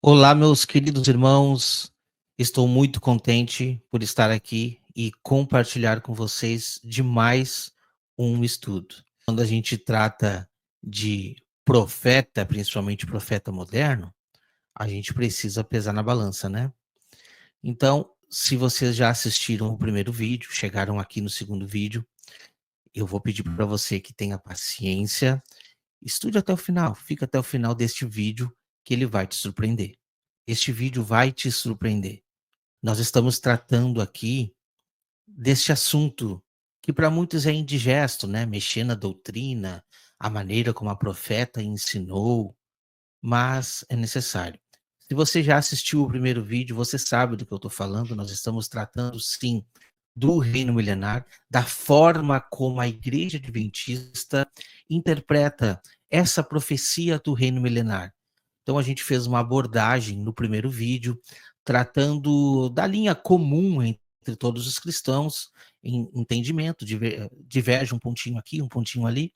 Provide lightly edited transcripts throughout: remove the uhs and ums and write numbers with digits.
Olá, meus queridos irmãos. Estou muito contente por estar aqui e compartilhar com vocês de mais um estudo. Quando a gente trata de profeta, principalmente profeta moderno, a gente precisa pesar na balança, né? Então, se vocês já assistiram o primeiro vídeo, chegaram aqui no segundo vídeo, eu vou pedir para você que tenha paciência, estude até o final, fica até o final deste vídeo que ele vai te surpreender. Este vídeo vai te surpreender. Nós estamos tratando aqui deste assunto que para muitos é indigesto, né? Mexer na doutrina, a maneira como a profeta ensinou, mas é necessário. Se você já assistiu o primeiro vídeo, você sabe do que eu estou falando. Nós estamos tratando, sim, do reino milenar, da forma como a igreja adventista interpreta essa profecia do reino milenar. Então a gente fez uma abordagem no primeiro vídeo, tratando da linha comum entre todos os cristãos, em entendimento, diverge um pontinho aqui, um pontinho ali,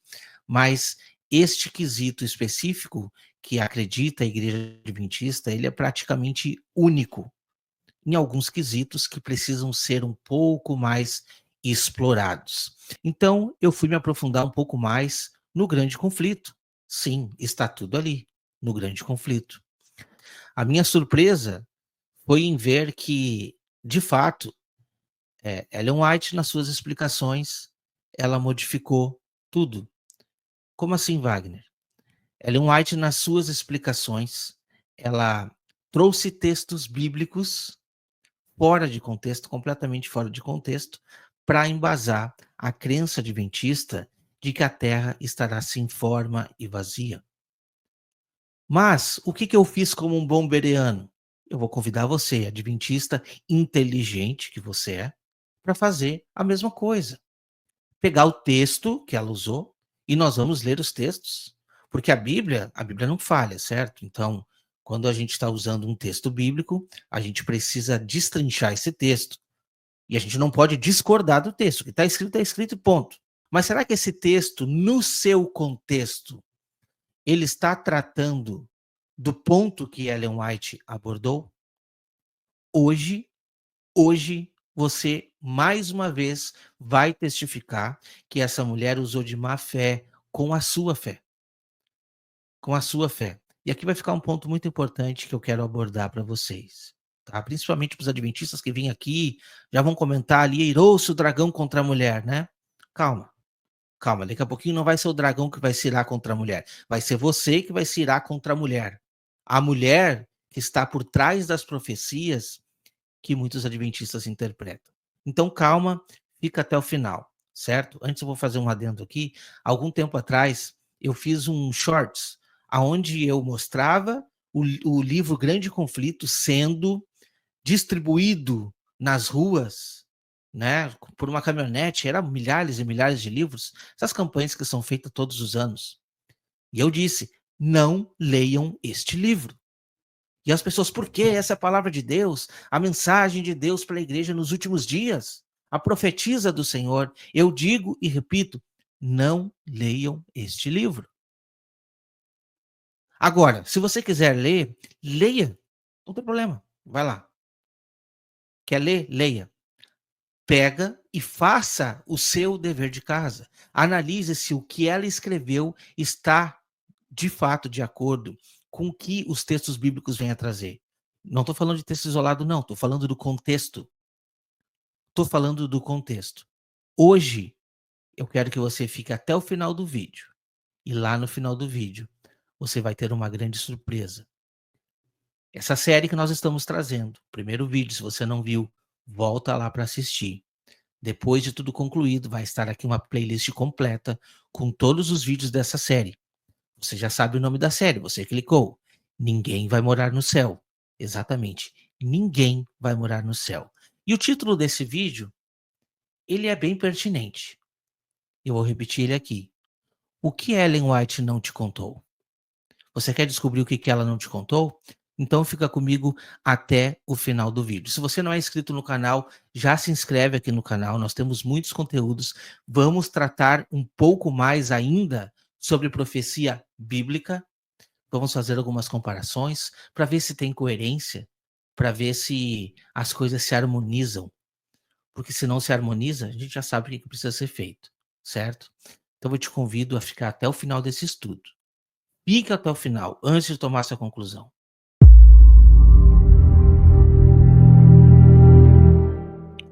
mas este quesito específico que acredita a igreja adventista, ele é praticamente único em alguns quesitos que precisam ser um pouco mais explorados. Então, eu fui me aprofundar um pouco mais no grande conflito. Sim, está tudo ali, no grande conflito. A minha surpresa foi em ver que, de fato, Ellen White, nas suas explicações, ela modificou tudo. Como assim, Wagner? Ellen White, nas suas explicações, ela trouxe textos bíblicos fora de contexto, completamente fora de contexto, para embasar a crença adventista de que a Terra estará sem forma e vazia. Mas o que eu fiz como um bom bereano? Eu vou convidar você, adventista inteligente que você é, para fazer a mesma coisa. Pegar o texto que ela usou e nós vamos ler os textos. Porque a Bíblia não falha, certo? Então, quando a gente está usando um texto bíblico, a gente precisa destrinchar esse texto. E a gente não pode discordar do texto. O que está escrito e ponto. Mas será que esse texto, no seu contexto, ele está tratando do ponto que Ellen White abordou? Hoje, hoje, você mais uma vez vai testificar que essa mulher usou de má fé com a sua fé. Com a sua fé. E aqui vai ficar um ponto muito importante que eu quero abordar para vocês. Tá? Principalmente para os adventistas que vêm aqui, já vão comentar ali, irou-se o dragão contra a mulher, né? Calma, calma, daqui a pouquinho não vai ser o dragão que vai se irar contra a mulher, vai ser você que vai se irar contra a mulher. A mulher que está por trás das profecias que muitos adventistas interpretam. Então calma, fica até o final, certo? Antes eu vou fazer um adendo aqui. Algum tempo atrás eu fiz um shorts aonde eu mostrava o livro Grande Conflito sendo distribuído nas ruas, né, por uma caminhonete, eram milhares e milhares de livros, essas campanhas que são feitas todos os anos. E eu disse: "Não leiam este livro". E as pessoas: "Por quê? Essa é a palavra de Deus, a mensagem de Deus para a igreja nos últimos dias, a profetisa do Senhor". Eu digo e repito: não leiam este livro. Agora, se você quiser ler, leia, não tem problema, vai lá. Quer ler? Leia. Pega e faça o seu dever de casa. Analise se o que ela escreveu está, de fato, de acordo com o que os textos bíblicos vêm a trazer. Não estou falando de texto isolado, não, estou falando do contexto. Estou falando do contexto. Hoje, eu quero que você fique até o final do vídeo. E lá no final do vídeo, você vai ter uma grande surpresa. Essa série que nós estamos trazendo, primeiro vídeo, se você não viu, volta lá para assistir. Depois de tudo concluído, vai estar aqui uma playlist completa com todos os vídeos dessa série. Você já sabe o nome da série, você clicou. Ninguém vai morar no céu. Exatamente. Ninguém vai morar no céu. E o título desse vídeo, ele é bem pertinente. Eu vou repetir ele aqui. O que Ellen White não te contou? Você quer descobrir o que ela não te contou? Então fica comigo até o final do vídeo. Se você não é inscrito no canal, já se inscreve aqui no canal, nós temos muitos conteúdos. Vamos tratar um pouco mais ainda sobre profecia bíblica. vamos fazer algumas comparações para ver se tem coerência, para ver se as coisas se harmonizam, porque se não se harmoniza, a gente já sabe o que precisa ser feito, certo? Então eu te convido a ficar até o final desse estudo. Fique até o final, antes de tomar sua conclusão.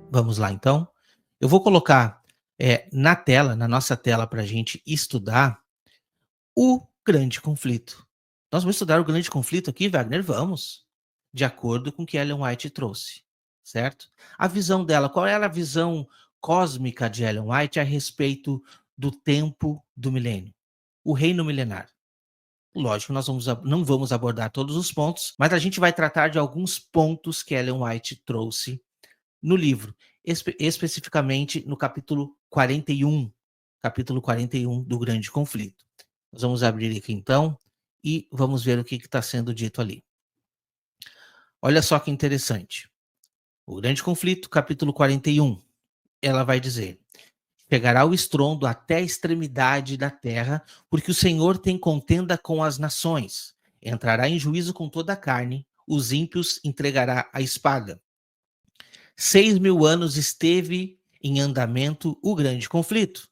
Vamos lá então? Eu vou colocar, na tela, na nossa tela para a gente estudar o grande conflito. Nós vamos estudar o grande conflito aqui, Wagner? Vamos, de acordo com o que Ellen White trouxe, certo? A visão dela, qual era a visão cósmica de Ellen White a respeito do tempo do milênio? O reino milenar. Lógico, nós não vamos abordar todos os pontos, mas a gente vai tratar de alguns pontos que Ellen White trouxe no livro, especificamente no capítulo 41 do Grande Conflito. Nós vamos abrir aqui então e vamos ver o que está sendo dito ali. Olha só que interessante. O Grande Conflito, capítulo 41, ela vai dizer: chegará o estrondo até a extremidade da terra, porque o Senhor tem contenda com as nações. Entrará em juízo com toda a carne, os ímpios entregará a espada. 6.000 anos esteve em andamento o grande conflito.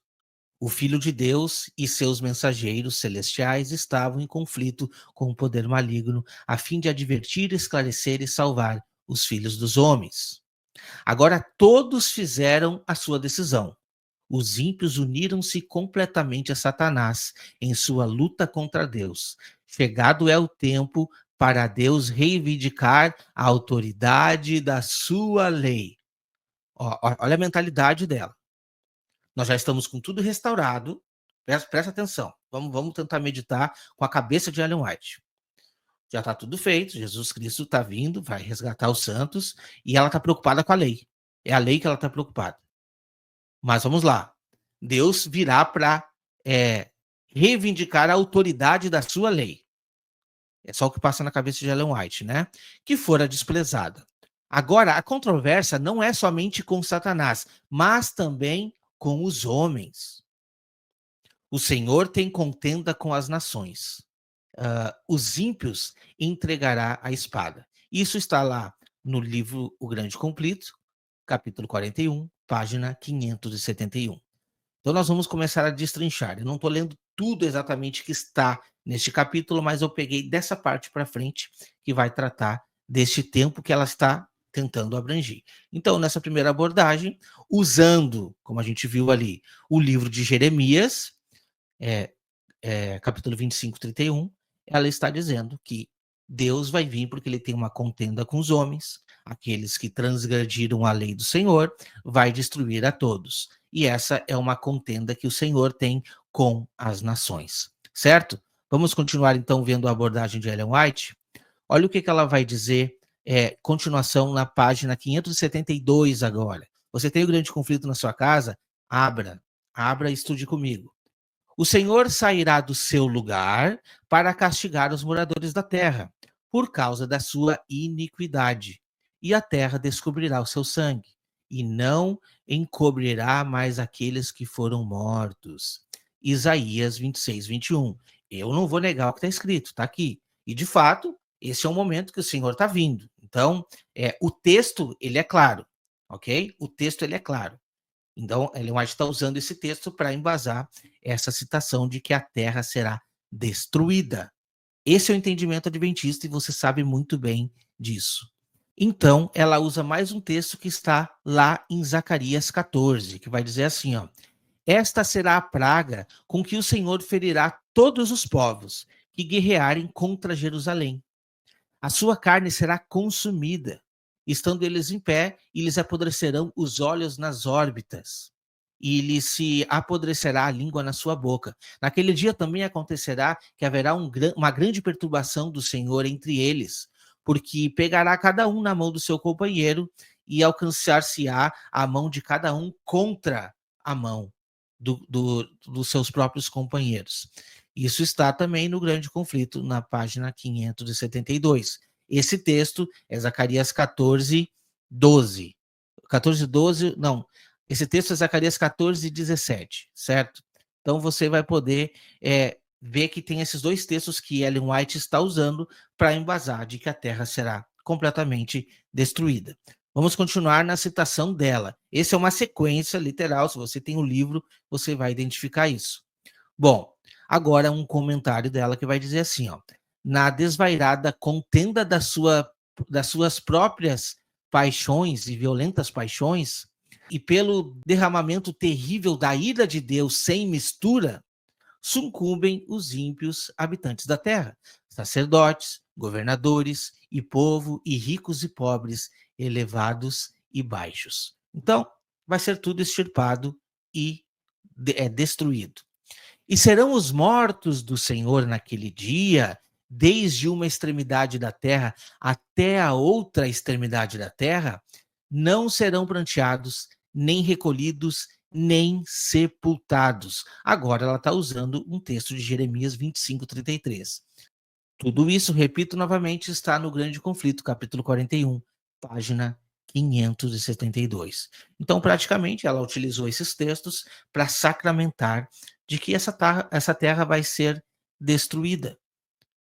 O Filho de Deus e seus mensageiros celestiais estavam em conflito com o poder maligno, a fim de advertir, esclarecer e salvar os filhos dos homens. Agora todos fizeram a sua decisão. Os ímpios uniram-se completamente a Satanás em sua luta contra Deus. Chegado é o tempo para Deus reivindicar a autoridade da sua lei. Olha a mentalidade dela. Nós já estamos com tudo restaurado. Presta atenção. Vamos tentar meditar com a cabeça de Ellen White. Já está tudo feito. Jesus Cristo está vindo, vai resgatar os santos e ela está preocupada com a lei. É a lei que ela está preocupada. Mas vamos lá. Deus virá para reivindicar a autoridade da sua lei. É só o que passa na cabeça de Ellen White, né? Que fora desprezada. Agora, a controvérsia não é somente com Satanás, mas também com os homens. O Senhor tem contenda com as nações. Os ímpios entregará a espada. Isso está lá no livro O Grande Conflito, capítulo 41, página 571. Então nós vamos começar a destrinchar. Eu não estou lendo tudo exatamente que está neste capítulo, mas eu peguei dessa parte para frente que vai tratar deste tempo que ela está tentando abranger. Então, nessa primeira abordagem, usando, como a gente viu ali, o livro de Jeremias, capítulo 25, 31, ela está dizendo que Deus vai vir porque ele tem uma contenda com os homens, aqueles que transgrediram a lei do Senhor, vai destruir a todos. E essa é uma contenda que o Senhor tem com as nações, certo? Vamos continuar então vendo a abordagem de Ellen White. Olha o que ela vai dizer, continuação na página 572 agora. Você tem o grande conflito na sua casa? Abra e estude comigo. O Senhor sairá do seu lugar para castigar os moradores da terra, por causa da sua iniquidade. E a terra descobrirá o seu sangue, e não encobrirá mais aqueles que foram mortos. Isaías 26, 21. Eu não vou negar o que está escrito, está aqui. E, de fato, esse é o momento que o Senhor está vindo. Então, o texto, ele é claro, ok? O texto, ele é claro. Então, Ellen White está usando esse texto para embasar essa citação de que a terra será destruída. Esse é o entendimento adventista e você sabe muito bem disso. Então, ela usa mais um texto que está lá em Zacarias 14, que vai dizer assim, ó: esta será a praga com que o Senhor ferirá todos os povos que guerrearem contra Jerusalém. A sua carne será consumida, estando eles em pé, e lhes apodrecerão os olhos nas órbitas, e lhes se apodrecerá a língua na sua boca. Naquele dia também acontecerá que haverá uma grande perturbação do Senhor entre eles, porque pegará cada um na mão do seu companheiro, e alcançar-se-á a mão de cada um contra a mão dos seus próprios companheiros. Isso está também no Grande Conflito, na página 572. Esse texto é Zacarias 14, 12. 14, 12, não. Esse texto é Zacarias 14, 17, certo? Então você vai poder vê que tem esses dois textos que Ellen White está usando para embasar de que a Terra será completamente destruída. Vamos continuar na citação dela. Essa é uma sequência literal, se você tem o livro, você vai identificar isso. Bom, agora um comentário dela que vai dizer assim, ó: na desvairada contenda das suas próprias paixões e violentas paixões, e pelo derramamento terrível da ira de Deus sem mistura, sucumbem os ímpios habitantes da terra, sacerdotes, governadores e povo, e ricos e pobres, elevados e baixos. Então, vai ser tudo extirpado e destruído. E serão os mortos do Senhor naquele dia, desde uma extremidade da terra até a outra extremidade da terra, não serão pranteados, nem recolhidos, nem sepultados. Agora ela está usando um texto de Jeremias 25:33. Tudo isso, repito novamente, está no Grande Conflito, capítulo 41, página 572. Então, praticamente, ela utilizou esses textos para sacramentar de que essa terra vai ser destruída.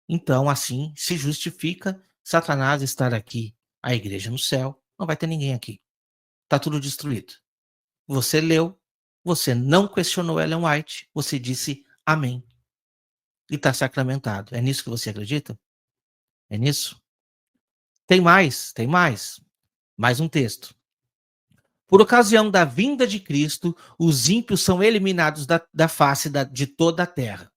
Então, assim, se justifica Satanás estar aqui, a igreja no céu, não vai ter ninguém aqui. Está tudo destruído. Você leu, você não questionou Ellen White, você disse amém. E está sacramentado. É nisso que você acredita? É nisso? Tem mais, tem mais. Mais um texto. Por ocasião da vinda de Cristo, os ímpios são eliminados da face de toda a terra,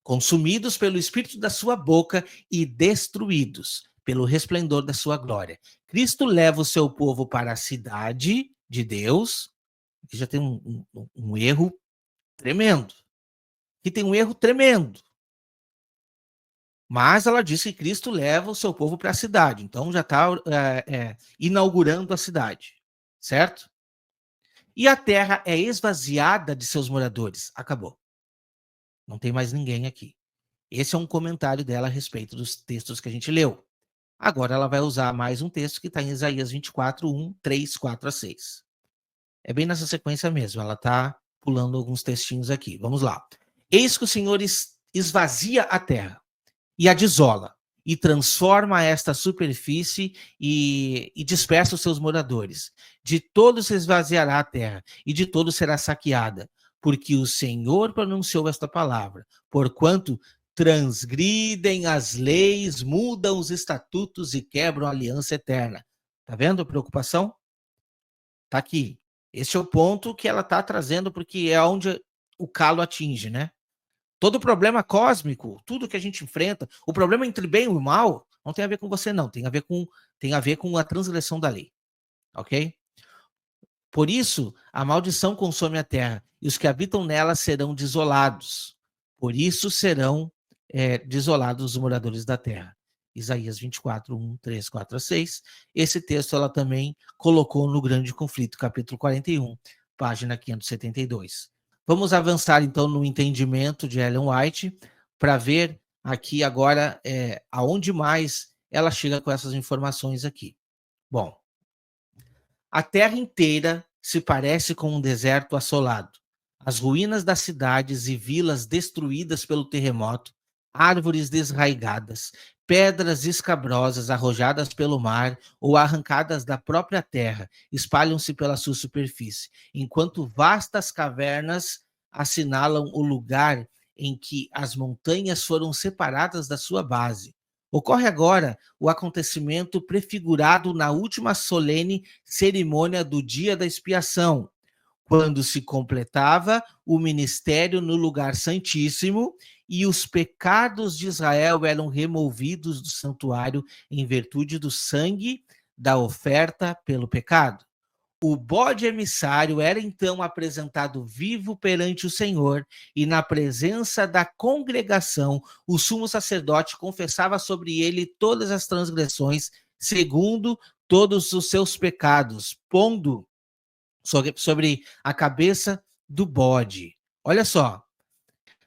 consumidos pelo espírito da sua boca e destruídos pelo resplendor da sua glória. Cristo leva o seu povo para a cidade de Deus. Aqui já tem um erro tremendo. Aqui tem um erro tremendo. Mas ela disse que Cristo leva o seu povo para a cidade. Então já está inaugurando a cidade. Certo? E a terra é esvaziada de seus moradores. Acabou. Não tem mais ninguém aqui. Esse é um comentário dela a respeito dos textos que a gente leu. Agora ela vai usar mais um texto que está em Isaías 24, 1, 3, 4 a 6. É bem nessa sequência mesmo. Ela está pulando alguns textinhos aqui. Vamos lá. Eis que o Senhor esvazia a terra e a desola, e transforma esta superfície e dispersa os seus moradores. De todos se esvaziará a terra, e de todos será saqueada, porque o Senhor pronunciou esta palavra, porquanto transgridem as leis, mudam os estatutos e quebram a aliança eterna. Tá vendo a preocupação? Tá aqui. Esse é o ponto que ela está trazendo, porque é onde o calo atinge, né? Todo problema cósmico, tudo que a gente enfrenta, o problema entre bem e o mal, não tem a ver com você, não. Tem a ver com a transgressão da lei. Ok? Por isso, a maldição consome a terra, e os que habitam nela serão desolados. Por isso serão desolados os moradores da terra. Isaías 24, 1, 3, 4 a 6. Esse texto ela também colocou no Grande Conflito, capítulo 41, página 572. Vamos avançar, então, no entendimento de Ellen White, para ver aqui agora aonde mais ela chega com essas informações aqui. Bom, a terra inteira se parece com um deserto assolado. As ruínas das cidades e vilas destruídas pelo terremoto, árvores desraigadas, pedras escabrosas arrojadas pelo mar ou arrancadas da própria terra espalham-se pela sua superfície, enquanto vastas cavernas assinalam o lugar em que as montanhas foram separadas da sua base. Ocorre agora o acontecimento prefigurado na última solene cerimônia do dia da expiação, quando se completava o ministério no lugar santíssimo e os pecados de Israel eram removidos do santuário em virtude do sangue da oferta pelo pecado. O bode emissário era então apresentado vivo perante o Senhor, e na presença da congregação, o sumo sacerdote confessava sobre ele todas as transgressões, segundo todos os seus pecados, pondo sobre a cabeça do bode. Olha só.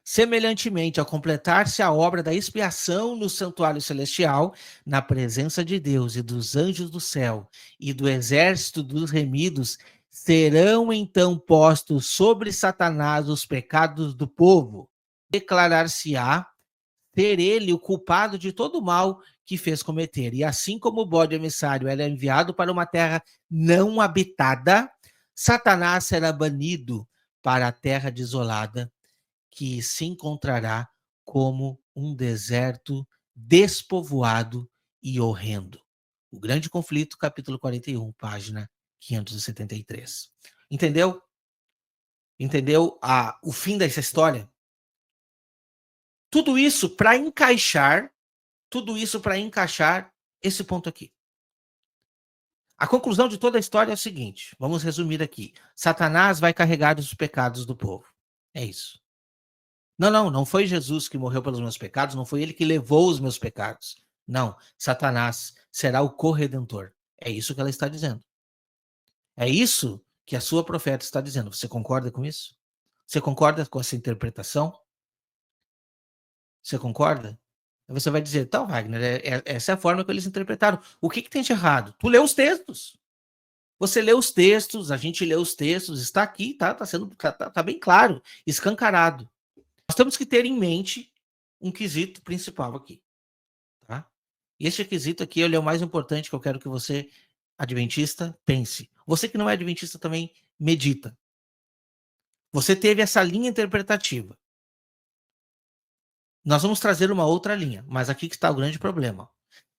Semelhantemente, ao completar-se a obra da expiação no santuário celestial, na presença de Deus e dos anjos do céu e do exército dos remidos, serão então postos sobre Satanás os pecados do povo. declarar-se-á ser ele o culpado de todo o mal que fez cometer. E assim como o bode emissário era enviado para uma terra não habitada, Satanás será banido para a terra desolada, que se encontrará como um deserto despovoado e horrendo. O Grande Conflito, capítulo 41, página 573. Entendeu? Entendeu o fim dessa história? Tudo isso para encaixar esse ponto aqui. A conclusão de toda a história é o seguinte, vamos resumir aqui. Satanás vai carregar os pecados do povo. É isso. Não foi Jesus que morreu pelos meus pecados, não foi ele que levou os meus pecados. Não, Satanás será o corredentor. É isso que ela está dizendo. É isso que a sua profeta está dizendo. Você concorda com isso? Você concorda com essa interpretação? Você concorda? Você vai dizer, então, Wagner, essa é a forma que eles interpretaram. O que tem de errado? Tu leu os textos. Você lê os textos, a gente lê os textos, está aqui, tá bem claro, escancarado. Nós temos que ter em mente um quesito principal aqui, tá? Este quesito aqui, ele é o mais importante que eu quero que você, adventista, pense. Você que não é adventista também, medita. Você teve essa linha interpretativa. Nós vamos trazer uma outra linha, mas aqui que está o grande problema.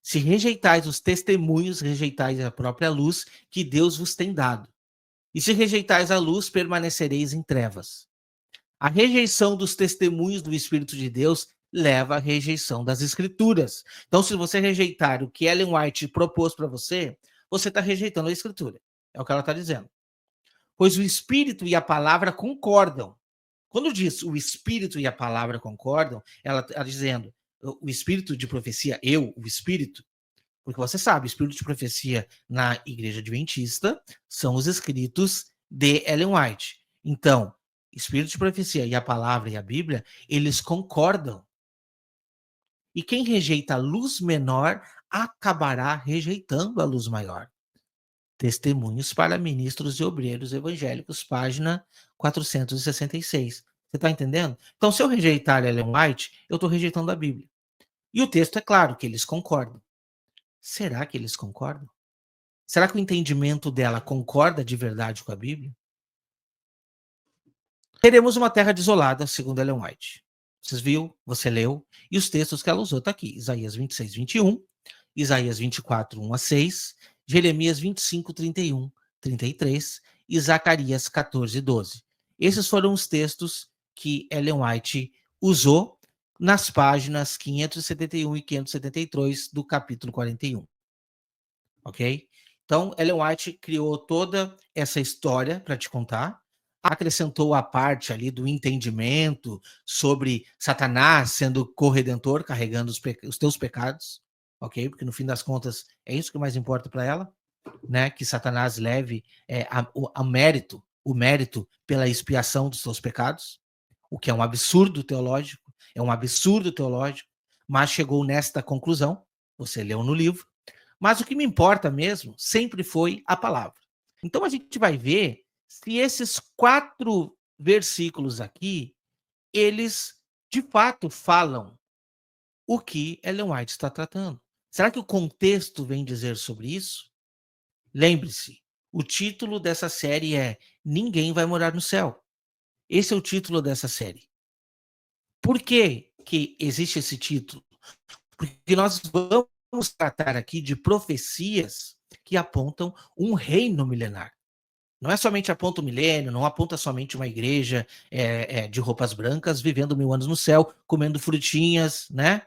Se rejeitais os testemunhos, rejeitais a própria luz que Deus vos tem dado. E se rejeitais a luz, permanecereis em trevas. A rejeição dos testemunhos do Espírito de Deus leva à rejeição das Escrituras. Então, se você rejeitar o que Ellen White propôs para você, você está rejeitando a Escritura. É o que ela está dizendo. Pois o Espírito e a palavra concordam. Quando diz o Espírito e a palavra concordam, ela está dizendo o Espírito de profecia, o Espírito, porque você sabe, o Espírito de profecia na Igreja Adventista são os escritos de Ellen White. Então, Espírito de profecia e a palavra e a Bíblia, eles concordam. E quem rejeita a luz menor acabará rejeitando a luz maior. Testemunhos para ministros e obreiros evangélicos, página 466. Você está entendendo? Então, se eu rejeitar Ellen White, eu estou rejeitando a Bíblia. E o texto é claro que eles concordam. Será que eles concordam? Será que o entendimento dela concorda de verdade com a Bíblia? Teremos uma terra desolada, segundo Ellen White. Vocês viu? Você leu? E os textos que ela usou estão aqui. Isaías 26, 21, Isaías 24, 1 a 6, Jeremias 25, 31, 33 e Zacarias 14, 12. Esses foram os textos que Ellen White usou nas páginas 571 e 573 do capítulo 41. Ok? Então, Ellen White criou toda essa história para te contar, acrescentou a parte ali do entendimento sobre Satanás sendo corredentor, carregando os teus pecados, ok? Porque no fim das contas é isso que mais importa para ela, né? Que Satanás leve o mérito pela expiação dos seus pecados, o que é um absurdo teológico, mas chegou nesta conclusão, você leu no livro, mas o que me importa mesmo sempre foi a palavra. Então a gente vai ver se esses 4 versículos aqui, eles de fato falam o que Ellen White está tratando. Será que o contexto vem dizer sobre isso? Lembre-se, o título dessa série é Ninguém Vai Morar no Céu. Esse é o título dessa série. Por que existe esse título? Porque nós vamos tratar aqui de profecias que apontam um reino milenar. Não é somente aponta o milênio, não aponta somente uma igreja de roupas brancas vivendo 1000 anos no céu, comendo frutinhas, né?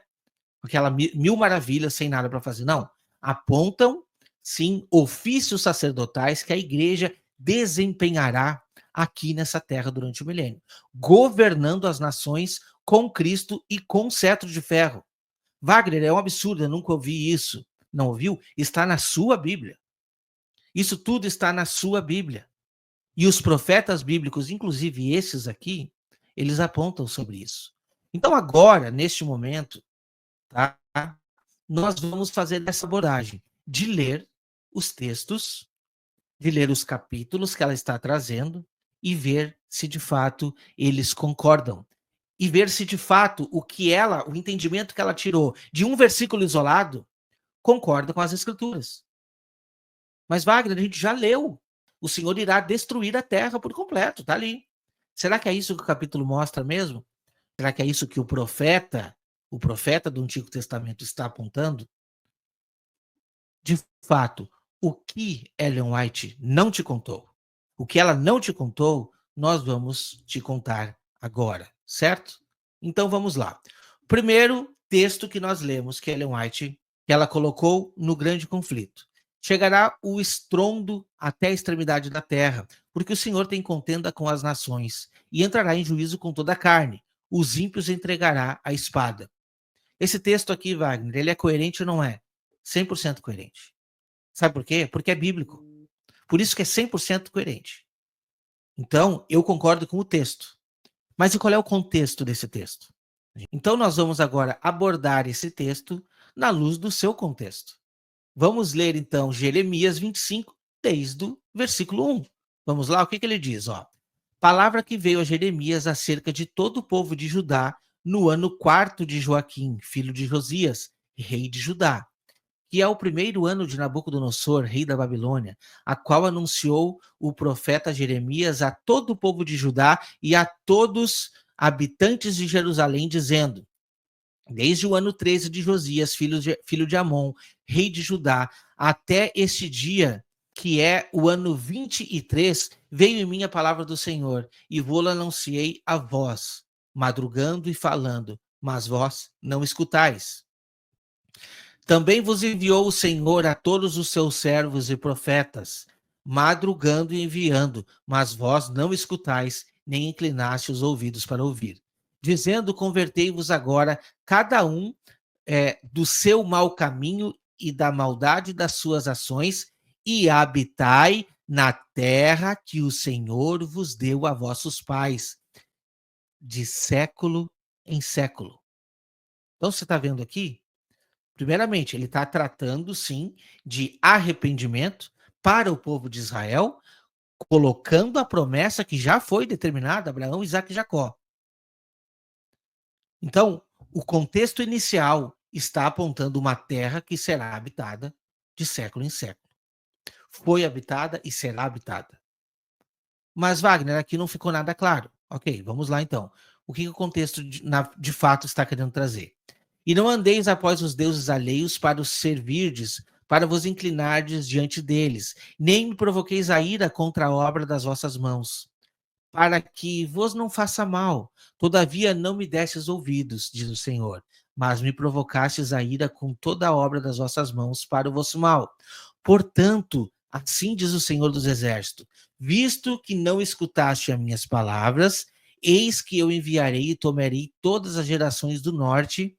Aquela mil maravilhas sem nada para fazer. Não. Apontam, sim, ofícios sacerdotais que a igreja desempenhará aqui nessa terra durante o milênio, governando as nações com Cristo e com cetro de ferro. Wagner, é um absurdo, eu nunca ouvi isso. Não ouviu? Está na sua Bíblia. Isso tudo está na sua Bíblia. E os profetas bíblicos, inclusive esses aqui, eles apontam sobre isso. Então agora, neste momento, tá? Nós vamos fazer essa abordagem de ler os textos, de ler os capítulos que ela está trazendo e ver se de fato eles concordam. e ver se de fato o entendimento que ela tirou de um versículo isolado concorda com as escrituras. Mas Wagner, a gente já leu. O Senhor irá destruir a terra por completo, tá ali. Será que é isso que o capítulo mostra mesmo? Será que é isso que o profeta do Antigo Testamento está apontando? De fato, o que Ellen White não te contou, o que ela não te contou, nós vamos te contar agora, certo? Então vamos lá. O primeiro texto que nós lemos, que Ellen White, que ela colocou no grande conflito. Chegará o estrondo até a extremidade da terra, porque o Senhor tem contenda com as nações, e entrará em juízo com toda a carne. Os ímpios entregará a espada. Esse texto aqui, Wagner, ele é coerente ou não é? 100% coerente. Sabe por quê? Porque é bíblico. Por isso que é 100% coerente. Então, eu concordo com o texto. Mas e qual é o contexto desse texto? Então, nós vamos agora abordar esse texto na luz do seu contexto. Vamos ler, então, Jeremias 25, desde o versículo 1. Vamos lá, o que ele diz? Ó, palavra que veio a Jeremias acerca de todo o povo de Judá no ano 4 de Joaquim, filho de Josias, rei de Judá, que é o primeiro ano de Nabucodonosor, rei da Babilônia, a qual anunciou o profeta Jeremias a todo o povo de Judá e a todos habitantes de Jerusalém, dizendo: desde o ano 13 de Josias, filho de Amon, rei de Judá, até este dia, que é o ano 23, veio em mim a palavra do Senhor, e vou-la anunciei a vós, madrugando e falando, mas vós não escutais. Também vos enviou o Senhor a todos os seus servos e profetas, madrugando e enviando, mas vós não escutais, nem inclinaste os ouvidos para ouvir. Dizendo, convertei-vos agora, cada um do seu mau caminho e da maldade das suas ações, e habitai na terra que o Senhor vos deu a vossos pais, de século em século. Então, você está vendo aqui? Primeiramente, ele está tratando, sim, de arrependimento para o povo de Israel, colocando a promessa que já foi determinada, Abraão, Isaac e Jacó. Então, o contexto inicial está apontando uma terra que será habitada de século em século. Foi habitada e será habitada. Mas, Wagner, aqui não ficou nada claro. Ok, vamos lá então. O que o contexto de fato está querendo trazer? E não andeis após os deuses alheios para os servirdes, para vos inclinardes diante deles, nem me provoqueis a ira contra a obra das vossas mãos, para que vos não faça mal. Todavia não me destes ouvidos, diz o Senhor, mas me provocastes a ira com toda a obra das vossas mãos para o vosso mal. Portanto, assim diz o Senhor dos Exércitos, visto que não escutaste as minhas palavras, eis que eu enviarei e tomarei todas as gerações do norte,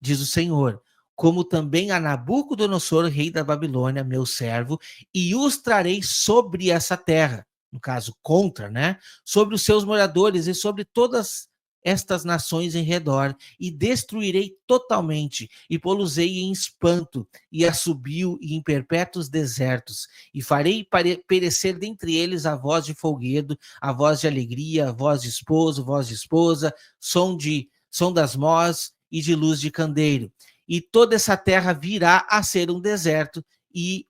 diz o Senhor, como também a Nabucodonosor, rei da Babilônia, meu servo, e os trarei sobre essa terra, no caso, contra, né? Sobre os seus moradores e sobre todas estas nações em redor, e destruirei totalmente, e pô-los-ei em espanto, e assobio e em perpétuos desertos, e farei perecer dentre eles a voz de folguedo, a voz de alegria, a voz de esposo, voz de esposa, som das mós e de luz de candeeiro. E toda essa terra virá a ser um deserto e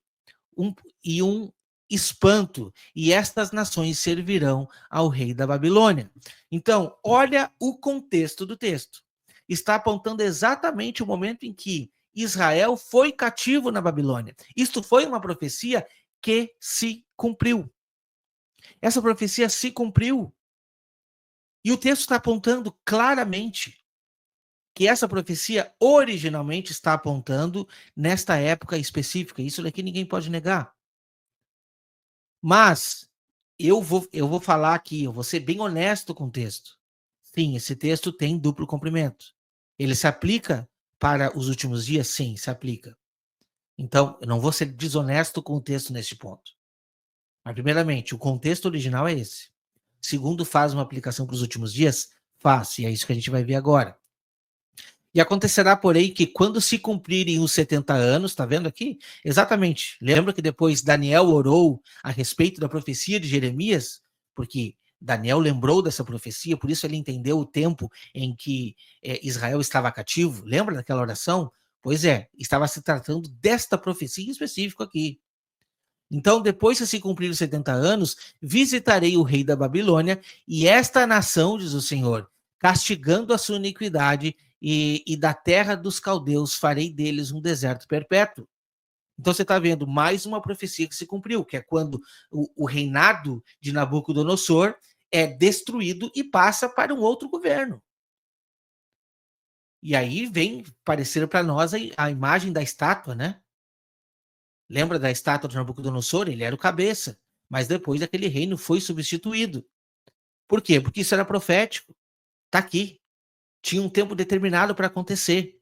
um espanto, e estas nações servirão ao rei da Babilônia. Então, olha o contexto do texto. Está apontando exatamente o momento em que Israel foi cativo na Babilônia. Isto foi uma profecia que se cumpriu. Essa profecia se cumpriu. E o texto está apontando claramente que essa profecia originalmente está apontando nesta época específica. Isso daqui ninguém pode negar. Mas eu vou falar aqui, eu vou ser bem honesto com o texto. Sim, esse texto tem duplo cumprimento. Ele se aplica para os últimos dias? Sim, se aplica. Então, eu não vou ser desonesto com o texto neste ponto. Mas, primeiramente, o contexto original é esse. Segundo, faz uma aplicação para os últimos dias? Faz, e é isso que a gente vai ver agora. E acontecerá, porém, que quando se cumprirem os 70 anos, está vendo aqui? Exatamente. Lembra que depois Daniel orou a respeito da profecia de Jeremias? Porque Daniel lembrou dessa profecia, por isso ele entendeu o tempo em que Israel estava cativo. Lembra daquela oração? Pois é, estava se tratando desta profecia em específico aqui. Então, depois que se cumprir os 70 anos, visitarei o rei da Babilônia e esta nação, diz o Senhor, castigando a sua iniquidade e da terra dos caldeus farei deles um deserto perpétuo. Então você está vendo mais uma profecia que se cumpriu, que é quando o reinado de Nabucodonosor é destruído e passa para um outro governo. E aí vem parecer para nós a imagem da estátua, né? Lembra da estátua de Nabucodonosor? Ele era o cabeça, mas depois aquele reino foi substituído. Por quê? Porque isso era profético. Está aqui. Tinha um tempo determinado para acontecer.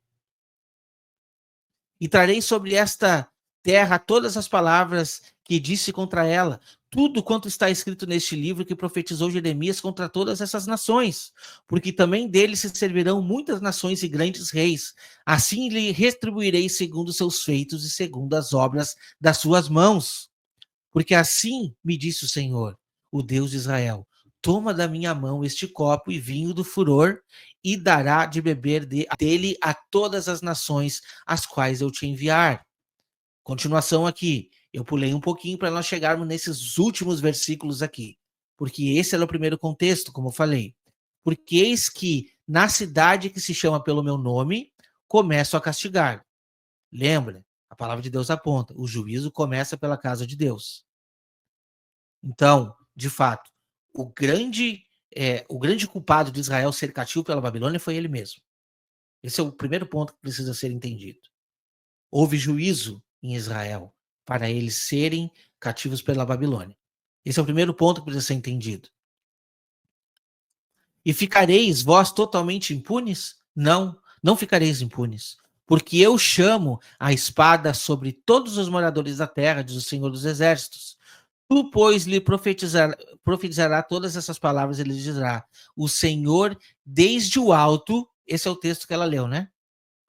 E trarei sobre esta terra todas as palavras que disse contra ela, tudo quanto está escrito neste livro que profetizou Jeremias contra todas essas nações, porque também dele se servirão muitas nações e grandes reis. Assim lhe retribuirei segundo seus feitos e segundo as obras das suas mãos. Porque assim me disse o Senhor, o Deus de Israel: toma da minha mão este copo e vinho do furor, e dará de beber dele a todas as nações as quais eu te enviar. Continuação aqui. Eu pulei um pouquinho para nós chegarmos nesses últimos versículos aqui, porque esse era o primeiro contexto, como eu falei. Porque eis que na cidade que se chama pelo meu nome, começo a castigar. Lembra? A palavra de Deus aponta, o juízo começa pela casa de Deus. Então, de fato, o grande culpado de Israel ser cativo pela Babilônia foi ele mesmo. Esse é o primeiro ponto que precisa ser entendido. Houve juízo em Israel para eles serem cativos pela Babilônia. Esse é o primeiro ponto que precisa ser entendido. E ficareis vós totalmente impunes? Não, não ficareis impunes. Porque eu chamo a espada sobre todos os moradores da terra, diz o Senhor dos Exércitos. Tu, pois, lhe profetizará todas essas palavras, ele dirá: o Senhor desde o alto, esse é o texto que ela leu, né?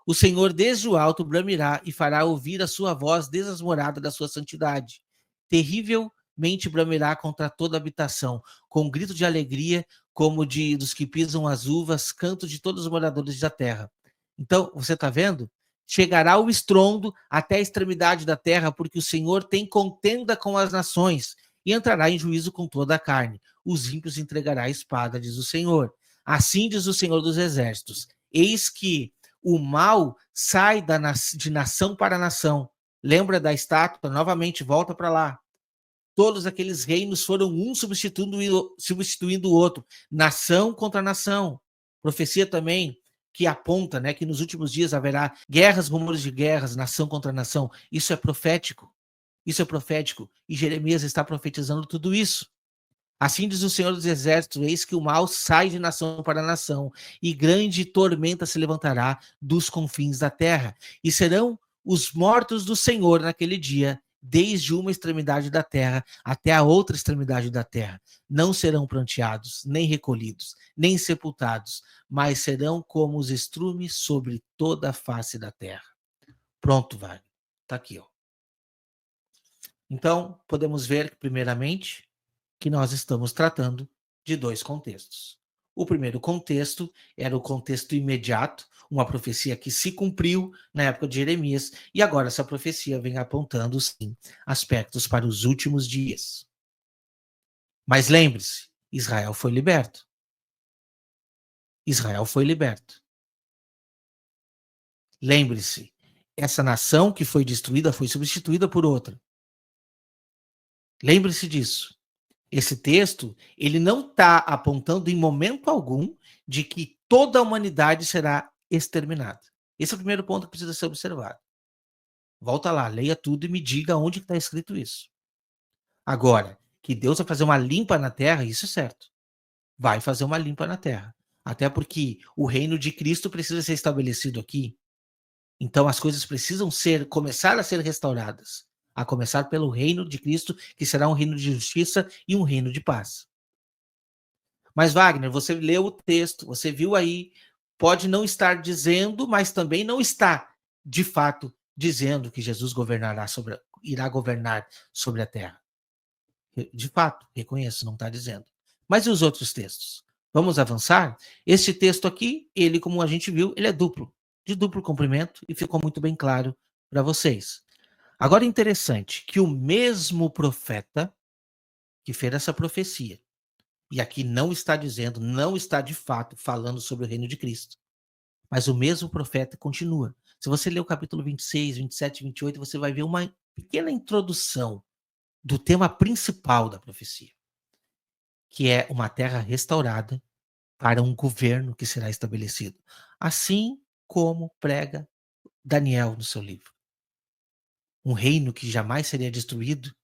O Senhor desde o alto bramirá e fará ouvir a sua voz desde as moradas da sua santidade. Terrivelmente bramirá contra toda habitação, com grito de alegria, como de dos que pisam as uvas, canto de todos os moradores da terra. Então, você está vendo? Chegará o estrondo até a extremidade da terra, porque o Senhor tem contenda com as nações e entrará em juízo com toda a carne. Os ímpios entregará a espada, diz o Senhor. Assim diz o Senhor dos Exércitos: eis que o mal sai de nação para nação. Lembra da estátua? Novamente, volta para lá. Todos aqueles reinos foram um substituindo o outro. Nação contra nação. Profecia também que aponta, né, que nos últimos dias haverá guerras, rumores de guerras, nação contra nação. Isso é profético. Isso é profético. E Jeremias está profetizando tudo isso. Assim diz o Senhor dos Exércitos: eis que o mal sai de nação para nação, e grande tormenta se levantará dos confins da terra. E serão os mortos do Senhor naquele dia, desde uma extremidade da terra até a outra extremidade da terra. Não serão pranteados, nem recolhidos, nem sepultados, mas serão como os estrumes sobre toda a face da terra. Pronto, Wagner. Está aqui, ó. Então, podemos ver, primeiramente, que nós estamos tratando de dois contextos. O primeiro contexto era o contexto imediato, uma profecia que se cumpriu na época de Jeremias, e agora essa profecia vem apontando, sim, aspectos para os últimos dias. Mas lembre-se, Israel foi liberto. Israel foi liberto. Lembre-se, essa nação que foi destruída foi substituída por outra. Lembre-se disso. Esse texto, ele não está apontando em momento algum de que toda a humanidade será exterminada. Esse é o primeiro ponto que precisa ser observado. Volta lá, leia tudo e me diga onde está escrito isso. Agora, que Deus vai fazer uma limpa na terra, isso é certo. Vai fazer uma limpa na terra. Até porque o reino de Cristo precisa ser estabelecido aqui. Então as coisas precisam começar a ser restauradas. A começar pelo reino de Cristo, que será um reino de justiça e um reino de paz. Mas, Wagner, você leu o texto, você viu aí, pode não estar dizendo, mas também não está, de fato, dizendo que Jesus irá governar sobre a terra. De fato, reconheço, não está dizendo. Mas e os outros textos? Vamos avançar? Este texto aqui, ele, como a gente viu, ele é duplo, de duplo comprimento, e ficou muito bem claro para vocês. Agora, interessante que o mesmo profeta que fez essa profecia, e aqui não está dizendo, não está de fato falando sobre o reino de Cristo, mas o mesmo profeta continua. Se você ler o capítulo 26, 27 e 28, você vai ver uma pequena introdução do tema principal da profecia, que é uma terra restaurada para um governo que será estabelecido, assim como prega Daniel no seu livro. Um reino que jamais seria destruído,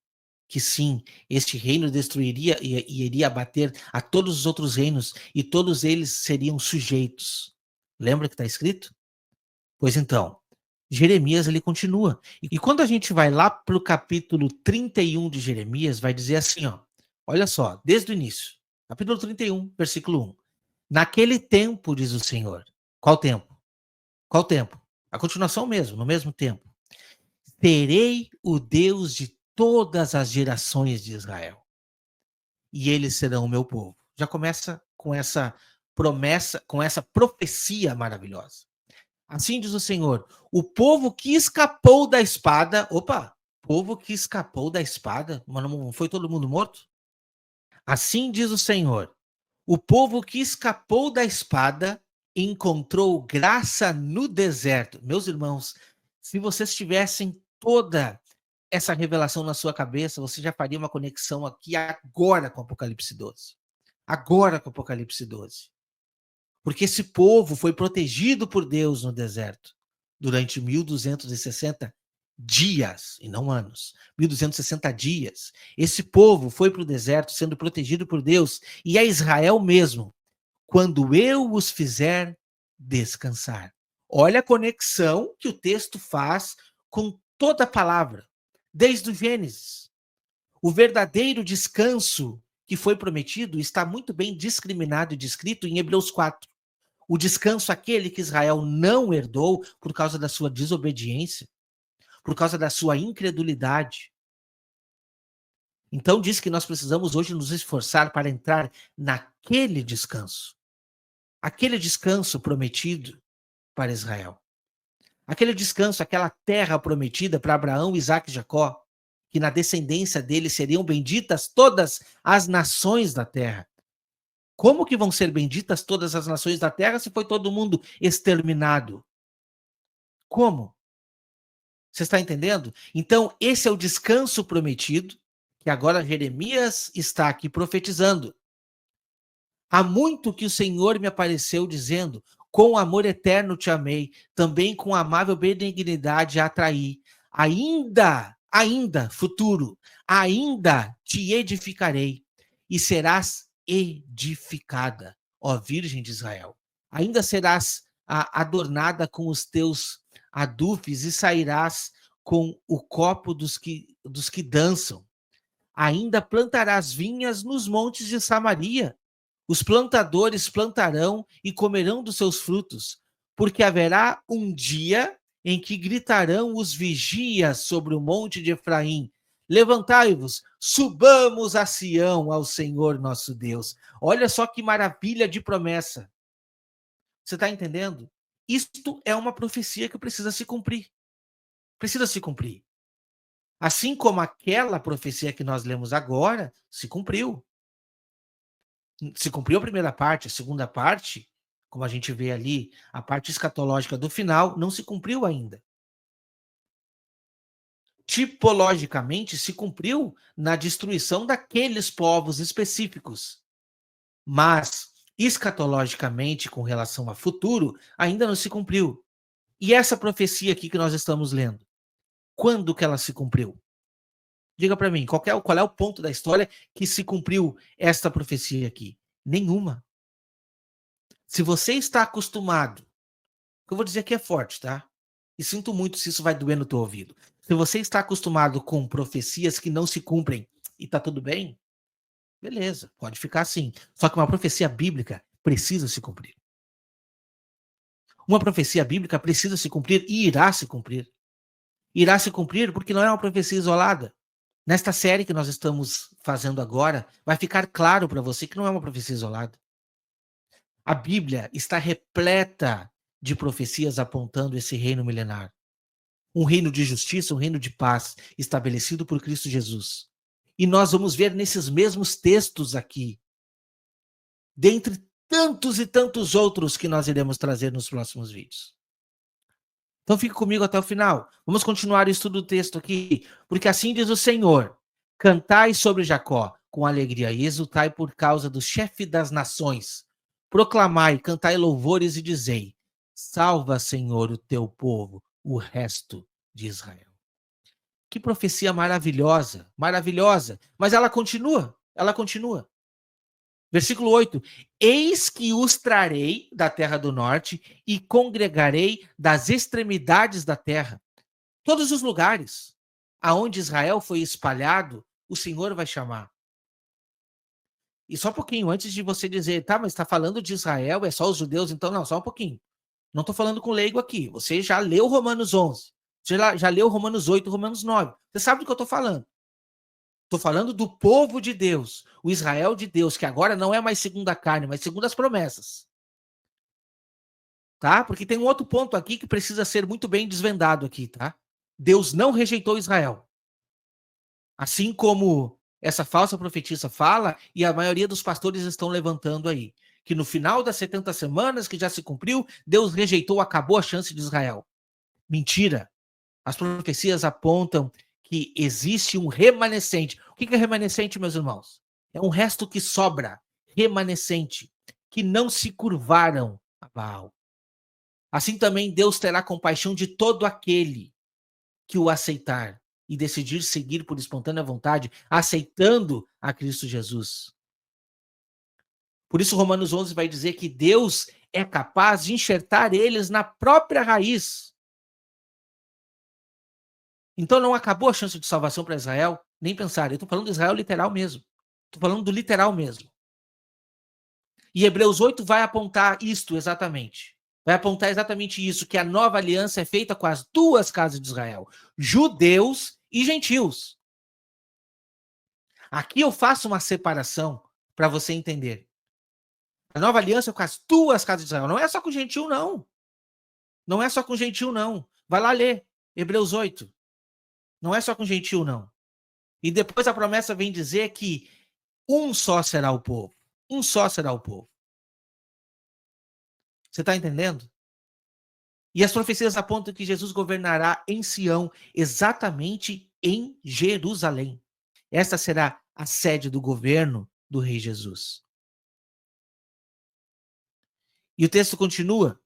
que sim, este reino destruiria e iria abater a todos os outros reinos e todos eles seriam sujeitos. Lembra que está escrito? Pois então, Jeremias ele continua. E quando a gente vai lá para o capítulo 31 de Jeremias, vai dizer assim, ó, olha só, desde o início, capítulo 31, versículo 1. Naquele tempo, diz o Senhor. Qual tempo? Qual tempo? A continuação mesmo, no mesmo tempo. Serei o Deus de todas as gerações de Israel, e eles serão o meu povo. Já começa com essa promessa, com essa profecia maravilhosa. Assim diz o Senhor: o povo que escapou da espada, opa, povo que escapou da espada, mas não foi todo mundo morto? Assim diz o Senhor: o povo que escapou da espada encontrou graça no deserto. Meus irmãos, se vocês tivessem toda essa revelação na sua cabeça, você já faria uma conexão aqui agora com Apocalipse 12. Agora com Apocalipse 12. Porque esse povo foi protegido por Deus no deserto durante 1260 dias, e não anos, 1260 dias. Esse povo foi para o deserto sendo protegido por Deus, e é Israel mesmo, quando eu os fizer descansar. Olha a conexão que o texto faz com toda a palavra, desde o Gênesis. O verdadeiro descanso que foi prometido está muito bem discriminado e descrito em Hebreus 4. O descanso aquele que Israel não herdou por causa da sua desobediência, por causa da sua incredulidade. Então diz que nós precisamos hoje nos esforçar para entrar naquele descanso. Aquele descanso prometido para Israel. Aquele descanso, aquela terra prometida para Abraão, Isaque e Jacó, que na descendência deles seriam benditas todas as nações da terra. Como que vão ser benditas todas as nações da terra se foi todo mundo exterminado? Como? Você está entendendo? Então, esse é o descanso prometido, que agora Jeremias está aqui profetizando. Há muito que o Senhor me apareceu dizendo: com amor eterno te amei, também com amável benignidade atraí. Ainda, futuro, ainda te edificarei e serás edificada, ó Virgem de Israel. Ainda serás adornada com os teus adufes e sairás com o copo dos que dançam. Ainda plantarás vinhas nos montes de Samaria. Os plantadores plantarão e comerão dos seus frutos, porque haverá um dia em que gritarão os vigias sobre o monte de Efraim: levantai-vos, subamos a Sião, ao Senhor nosso Deus. Olha só que maravilha de promessa. Você está entendendo? Isto é uma profecia que precisa se cumprir. Precisa se cumprir. Assim como aquela profecia que nós lemos agora se cumpriu. Se cumpriu a primeira parte, a segunda parte, como a gente vê ali, a parte escatológica do final, não se cumpriu ainda. Tipologicamente, se cumpriu na destruição daqueles povos específicos. Mas, escatologicamente, com relação a futuro, ainda não se cumpriu. E essa profecia aqui que nós estamos lendo, quando que ela se cumpriu? Diga para mim, qual é o ponto da história que se cumpriu esta profecia aqui? Nenhuma. Se você está acostumado, o que eu vou dizer aqui é forte, tá? E sinto muito se isso vai doer no teu ouvido. Se você está acostumado com profecias que não se cumprem e tá tudo bem, beleza, pode ficar assim. Só que uma profecia bíblica precisa se cumprir. Uma profecia bíblica precisa se cumprir e irá se cumprir. Irá se cumprir porque não é uma profecia isolada. Nesta série que nós estamos fazendo agora, vai ficar claro para você que não é uma profecia isolada. A Bíblia está repleta de profecias apontando esse reino milenar. Um reino de justiça, um reino de paz, estabelecido por Cristo Jesus. E nós vamos ver nesses mesmos textos aqui, dentre tantos e tantos outros que nós iremos trazer nos próximos vídeos. Então fique comigo até o final. Vamos continuar o estudo do texto aqui, porque assim diz o Senhor: cantai sobre Jacó com alegria e exultai por causa do chefe das nações. Proclamai, cantai louvores e dizei: salva, Senhor, o teu povo, o resto de Israel. Que profecia maravilhosa, maravilhosa. Mas ela continua, ela continua. Versículo 8: eis que os trarei da terra do norte e congregarei das extremidades da terra. Todos os lugares aonde Israel foi espalhado, o Senhor vai chamar. E só um pouquinho, antes de você dizer, tá, mas está falando de Israel, é só os judeus, então não, só um pouquinho. Não estou falando com leigo aqui. Você já leu Romanos 11, você já leu Romanos 8, Romanos 9. Você sabe do que eu estou falando. Estou falando do povo de Deus, o Israel de Deus, que agora não é mais segundo a carne, mas segundo as promessas. Tá? Porque tem um outro ponto aqui que precisa ser muito bem desvendado aqui, tá? Deus não rejeitou Israel. Assim como essa falsa profetisa fala, e a maioria dos pastores estão levantando aí, que no final das 70 semanas que já se cumpriu, Deus rejeitou, acabou a chance de Israel. Mentira. As profecias apontam que existe um remanescente. O que é remanescente, meus irmãos? É um resto que sobra, remanescente, que não se curvaram a Baal. Assim também Deus terá compaixão de todo aquele que o aceitar e decidir seguir por espontânea vontade, aceitando a Cristo Jesus. Por isso, Romanos 11 vai dizer que Deus é capaz de enxertar eles na própria raiz. Então não acabou a chance de salvação para Israel, nem pensar. Eu estou falando de Israel literal mesmo. Estou falando do literal mesmo. E Hebreus 8 vai apontar isto exatamente. Vai apontar exatamente isso, que a nova aliança é feita com as duas casas de Israel, judeus e gentios. Aqui eu faço uma separação para você entender. A nova aliança é com as duas casas de Israel. Não é só com gentil, não. Não é só com gentil, não. Vai lá ler Hebreus 8. Não é só com gentil, não. E depois a promessa vem dizer que um só será o povo. Um só será o povo. Você está entendendo? E as profecias apontam que Jesus governará em Sião, exatamente em Jerusalém. Esta será a sede do governo do Rei Jesus. E o texto continua: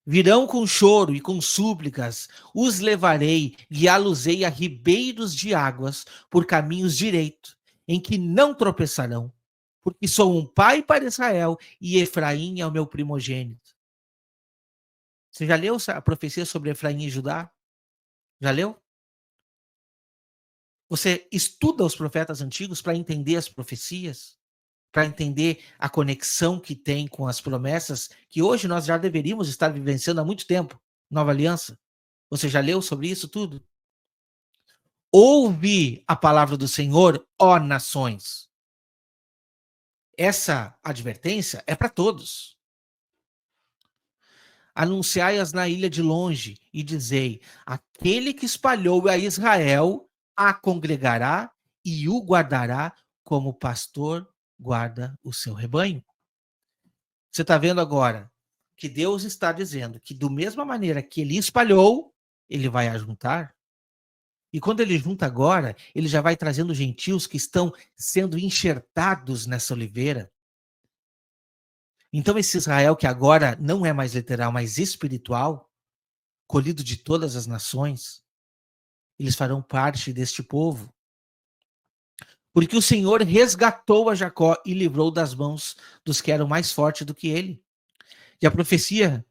virão com choro e com súplicas, os levarei, guiá-los-ei a ribeiros de águas, por caminhos direitos, em que não tropeçarão, porque sou um pai para Israel, e Efraim é o meu primogênito. Você já leu a profecia sobre Efraim e Judá? Já leu? Você estuda os profetas antigos para entender as profecias? Para entender a conexão que tem com as promessas que hoje nós já deveríamos estar vivenciando há muito tempo, nova aliança? Você já leu sobre isso tudo? Ouve a palavra do Senhor, ó nações. Essa advertência é para todos. Anunciai-as na ilha de longe e dizei: aquele que espalhou a Israel a congregará e o guardará como o pastor guarda o seu rebanho. Você está vendo agora que Deus está dizendo que, do mesma maneira que ele espalhou, ele vai ajuntar. E quando ele junta agora, ele já vai trazendo gentios que estão sendo enxertados nessa oliveira. Então, esse Israel, que agora não é mais literal, mas espiritual, colhido de todas as nações, eles farão parte deste povo. Porque o Senhor resgatou a Jacó e livrou das mãos dos que eram mais fortes do que ele. E a profecia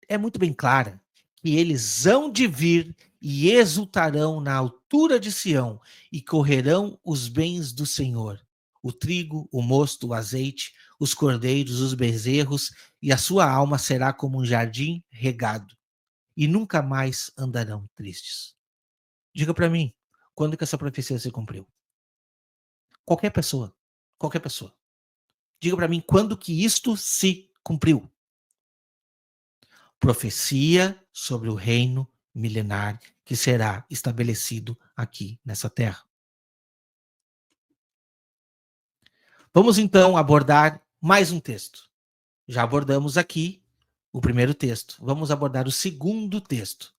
é muito bem clara, que eles hão de vir e exultarão na altura de Sião, e correrão os bens do Senhor, o trigo, o mosto, o azeite, os cordeiros, os bezerros, e a sua alma será como um jardim regado, e nunca mais andarão tristes. Diga para mim, quando que essa profecia se cumpriu? Qualquer pessoa, qualquer pessoa. Diga para mim quando que isto se cumpriu. Profecia sobre o reino milenar que será estabelecido aqui nessa terra. Vamos então abordar mais um texto. Já abordamos aqui o primeiro texto. Vamos abordar o segundo texto.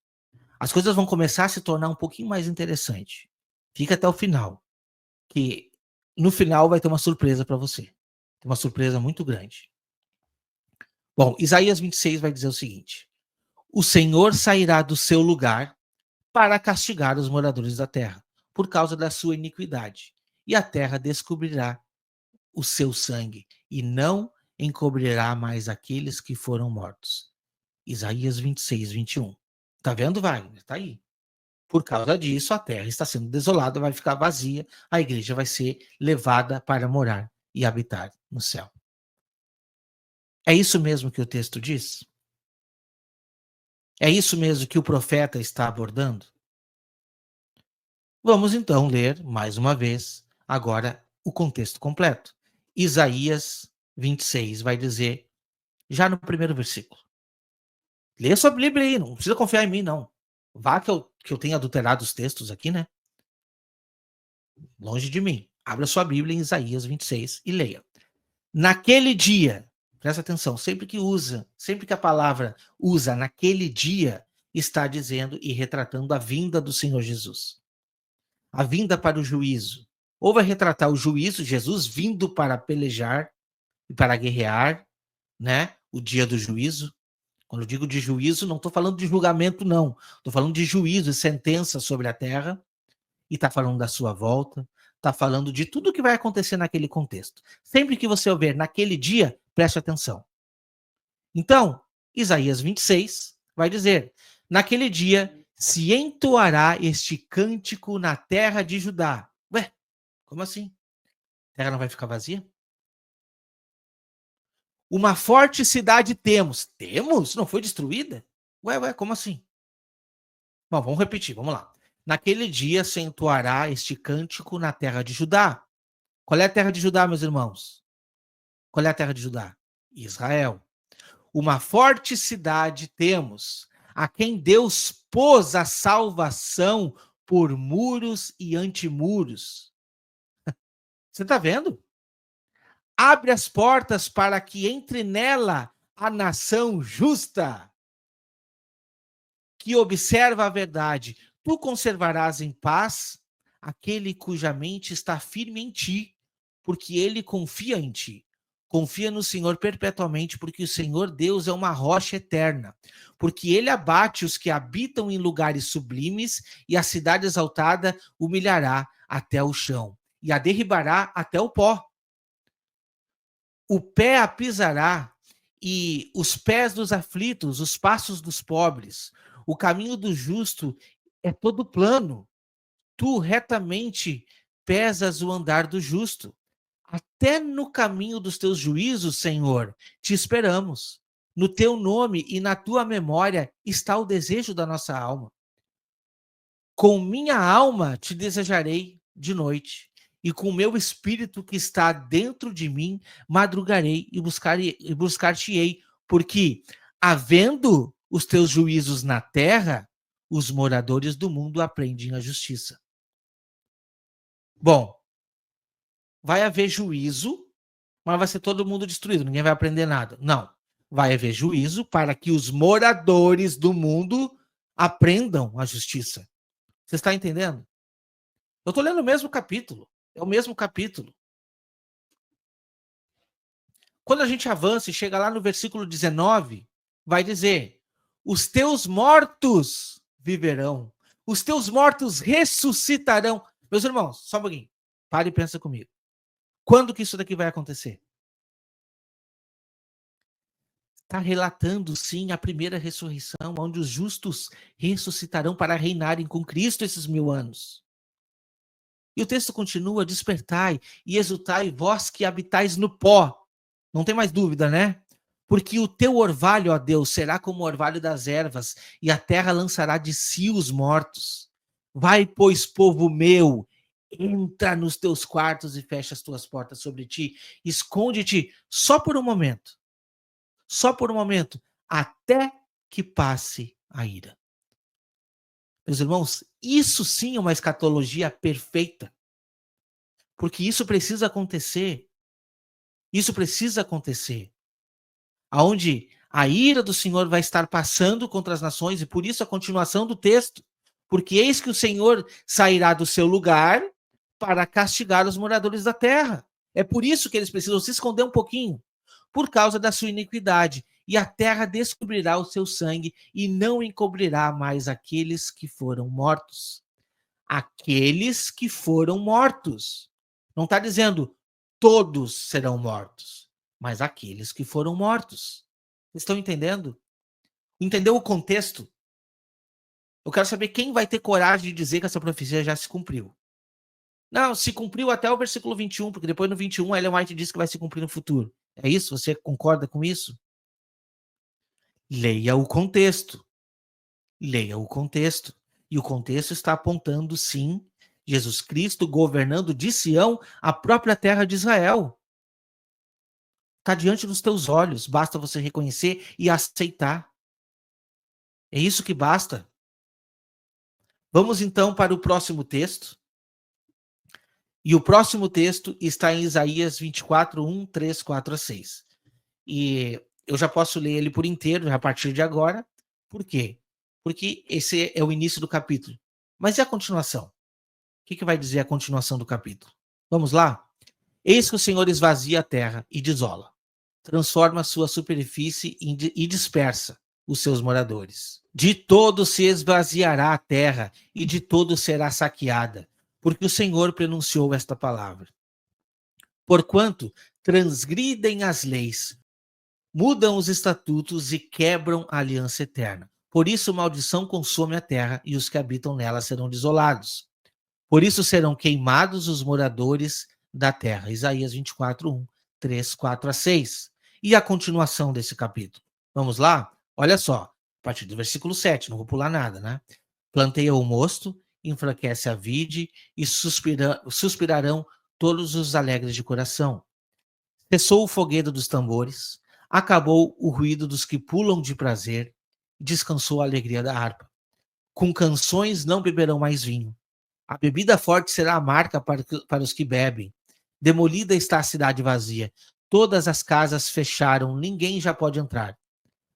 As coisas vão começar a se tornar um pouquinho mais interessante. Fica até o final, que no final vai ter uma surpresa para você. Uma surpresa muito grande. Bom, Isaías 26 vai dizer o seguinte: o Senhor sairá do seu lugar para castigar os moradores da terra, por causa da sua iniquidade, e a terra descobrirá o seu sangue, e não encobrirá mais aqueles que foram mortos. Isaías 26, 21. Tá vendo, Wagner? Tá aí. Por causa disso, a terra está sendo desolada, vai ficar vazia, a igreja vai ser levada para morar e habitar no céu. É isso mesmo que o texto diz? É isso mesmo que o profeta está abordando? Vamos então ler mais uma vez agora o contexto completo. Isaías 26 vai dizer, já no primeiro versículo. Lê sua Bíblia aí, não precisa confiar em mim, não. Vá que eu tenha adulterado os textos aqui, né? Longe de mim. Abra sua Bíblia em Isaías 26 e leia. Naquele dia, presta atenção, sempre que a palavra usa naquele dia, está dizendo e retratando a vinda do Senhor Jesus. A vinda para o juízo. Ou vai retratar o juízo, Jesus vindo para pelejar e para guerrear, né? O dia do juízo. Quando eu digo de juízo, não estou falando de julgamento, não. Estou falando de juízo e sentença sobre a terra. E está falando da sua volta. Está falando de tudo que vai acontecer naquele contexto. Sempre que você ouvir naquele dia, preste atenção. Então, Isaías 26 vai dizer: naquele dia se entoará este cântico na terra de Judá. Ué, como assim? A terra não vai ficar vazia? Uma forte cidade temos. Temos? Não foi destruída? Ué, como assim? Bom, vamos repetir, vamos lá. Naquele dia se entoará este cântico na terra de Judá. Qual é a terra de Judá, meus irmãos? Qual é a terra de Judá? Israel. Uma forte cidade temos, a quem Deus pôs a salvação por muros e antimuros. Você está vendo? Abre as portas para que entre nela a nação justa, que observa a verdade. Tu conservarás em paz aquele cuja mente está firme em ti, porque ele confia em ti. Confia no Senhor perpetuamente, porque o Senhor Deus é uma rocha eterna. Porque ele abate os que habitam em lugares sublimes, e a cidade exaltada humilhará até o chão, e a derribará até o pó. O pé a pisará, e os pés dos aflitos, os passos dos pobres. O caminho do justo é todo plano. Tu retamente pesas o andar do justo. Até no caminho dos teus juízos, Senhor, te esperamos. No teu nome e na tua memória está o desejo da nossa alma. Com minha alma te desejarei de noite, e com o meu espírito que está dentro de mim, madrugarei e buscar-te-ei, porque, havendo os teus juízos na terra, os moradores do mundo aprendem a justiça. Bom, vai haver juízo, mas vai ser todo mundo destruído, ninguém vai aprender nada. Não. Vai haver juízo para que os moradores do mundo aprendam a justiça. Você está entendendo? Eu estou lendo o mesmo capítulo. É o mesmo capítulo. Quando a gente avança e chega lá no versículo 19, vai dizer: os teus mortos viverão, os teus mortos ressuscitarão. Meus irmãos, só um pouquinho. Pare e pensa comigo. Quando que isso daqui vai acontecer? Está relatando, sim, a primeira ressurreição, onde os justos ressuscitarão para reinarem com Cristo esses 1000 anos. E o texto continua: despertai e exultai, vós que habitais no pó. Não tem mais dúvida, né? Porque o teu orvalho, ó Deus, será como o orvalho das ervas, e a terra lançará de si os mortos. Vai, pois, povo meu, entra nos teus quartos e fecha as tuas portas sobre ti. Esconde-te só por um momento, até que passe a ira. Meus irmãos, isso sim é uma escatologia perfeita, porque isso precisa acontecer. Isso precisa acontecer. Aonde a ira do Senhor vai estar passando contra as nações, e por isso a continuação do texto. Porque eis que o Senhor sairá do seu lugar para castigar os moradores da terra. É por isso que eles precisam se esconder um pouquinho, por causa da sua iniquidade. E a terra descobrirá o seu sangue e não encobrirá mais aqueles que foram mortos. Aqueles que foram mortos. Não está dizendo todos serão mortos, mas aqueles que foram mortos. Vocês estão entendendo? Entendeu o contexto? Eu quero saber quem vai ter coragem de dizer que essa profecia já se cumpriu. Não, se cumpriu até o versículo 21, porque depois no 21 Ellen White diz que vai se cumprir no futuro. É isso? Você concorda com isso? Leia o contexto. Leia o contexto. E o contexto está apontando, sim, Jesus Cristo governando de Sião a própria terra de Israel. Está diante dos teus olhos, basta você reconhecer e aceitar. É isso que basta. Vamos então para o próximo texto. E o próximo texto está em Isaías 24, 1, 3, 4 a 6. E eu já posso ler ele por inteiro, a partir de agora. Por quê? Porque esse é o início do capítulo. Mas e a continuação? O que vai dizer a continuação do capítulo? Vamos lá? Eis que o Senhor esvazia a terra e desola, transforma a sua superfície e dispersa os seus moradores. De todo se esvaziará a terra e de todo será saqueada, porque o Senhor pronunciou esta palavra. Porquanto transgridem as leis, mudam os estatutos e quebram a aliança eterna. Por isso maldição consome a terra e os que habitam nela serão desolados. Por isso serão queimados os moradores da terra. Isaías 24, 1, 3, 4 a 6. E a continuação desse capítulo? Vamos lá? Olha só, a partir do versículo 7, não vou pular nada, né? Planteia o mosto, enfraquece a vide e suspirarão todos os alegres de coração. Cessou o foguedo dos tambores, acabou o ruído dos que pulam de prazer, descansou a alegria da harpa. Com canções não beberão mais vinho. A bebida forte será amarga para os que bebem. Demolida está a cidade vazia. Todas as casas fecharam, ninguém já pode entrar.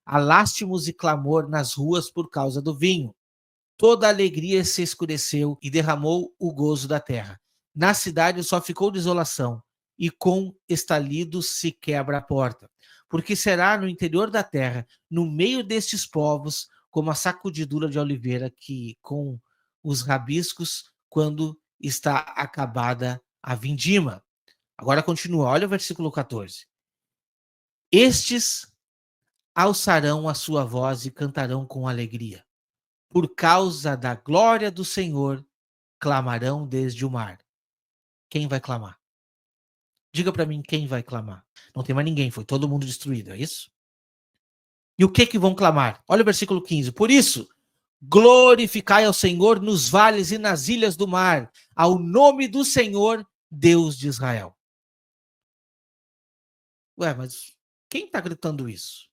Há lástimos e clamor nas ruas por causa do vinho. Toda a alegria se escureceu e derramou o gozo da terra. Na cidade só ficou desolação, e com estalidos se quebra a porta. Porque será no interior da terra, no meio destes povos, como a sacudidura de oliveira que com os rabiscos quando está acabada a vindima. Agora continua, olha o versículo 14. Estes alçarão a sua voz e cantarão com alegria. Por causa da glória do Senhor, clamarão desde o mar. Quem vai clamar? Diga para mim quem vai clamar. Não tem mais ninguém, foi todo mundo destruído, é isso? E o que vão clamar? Olha o versículo 15. Por isso, glorificai ao Senhor nos vales e nas ilhas do mar, ao nome do Senhor, Deus de Israel. Ué, mas quem está gritando isso?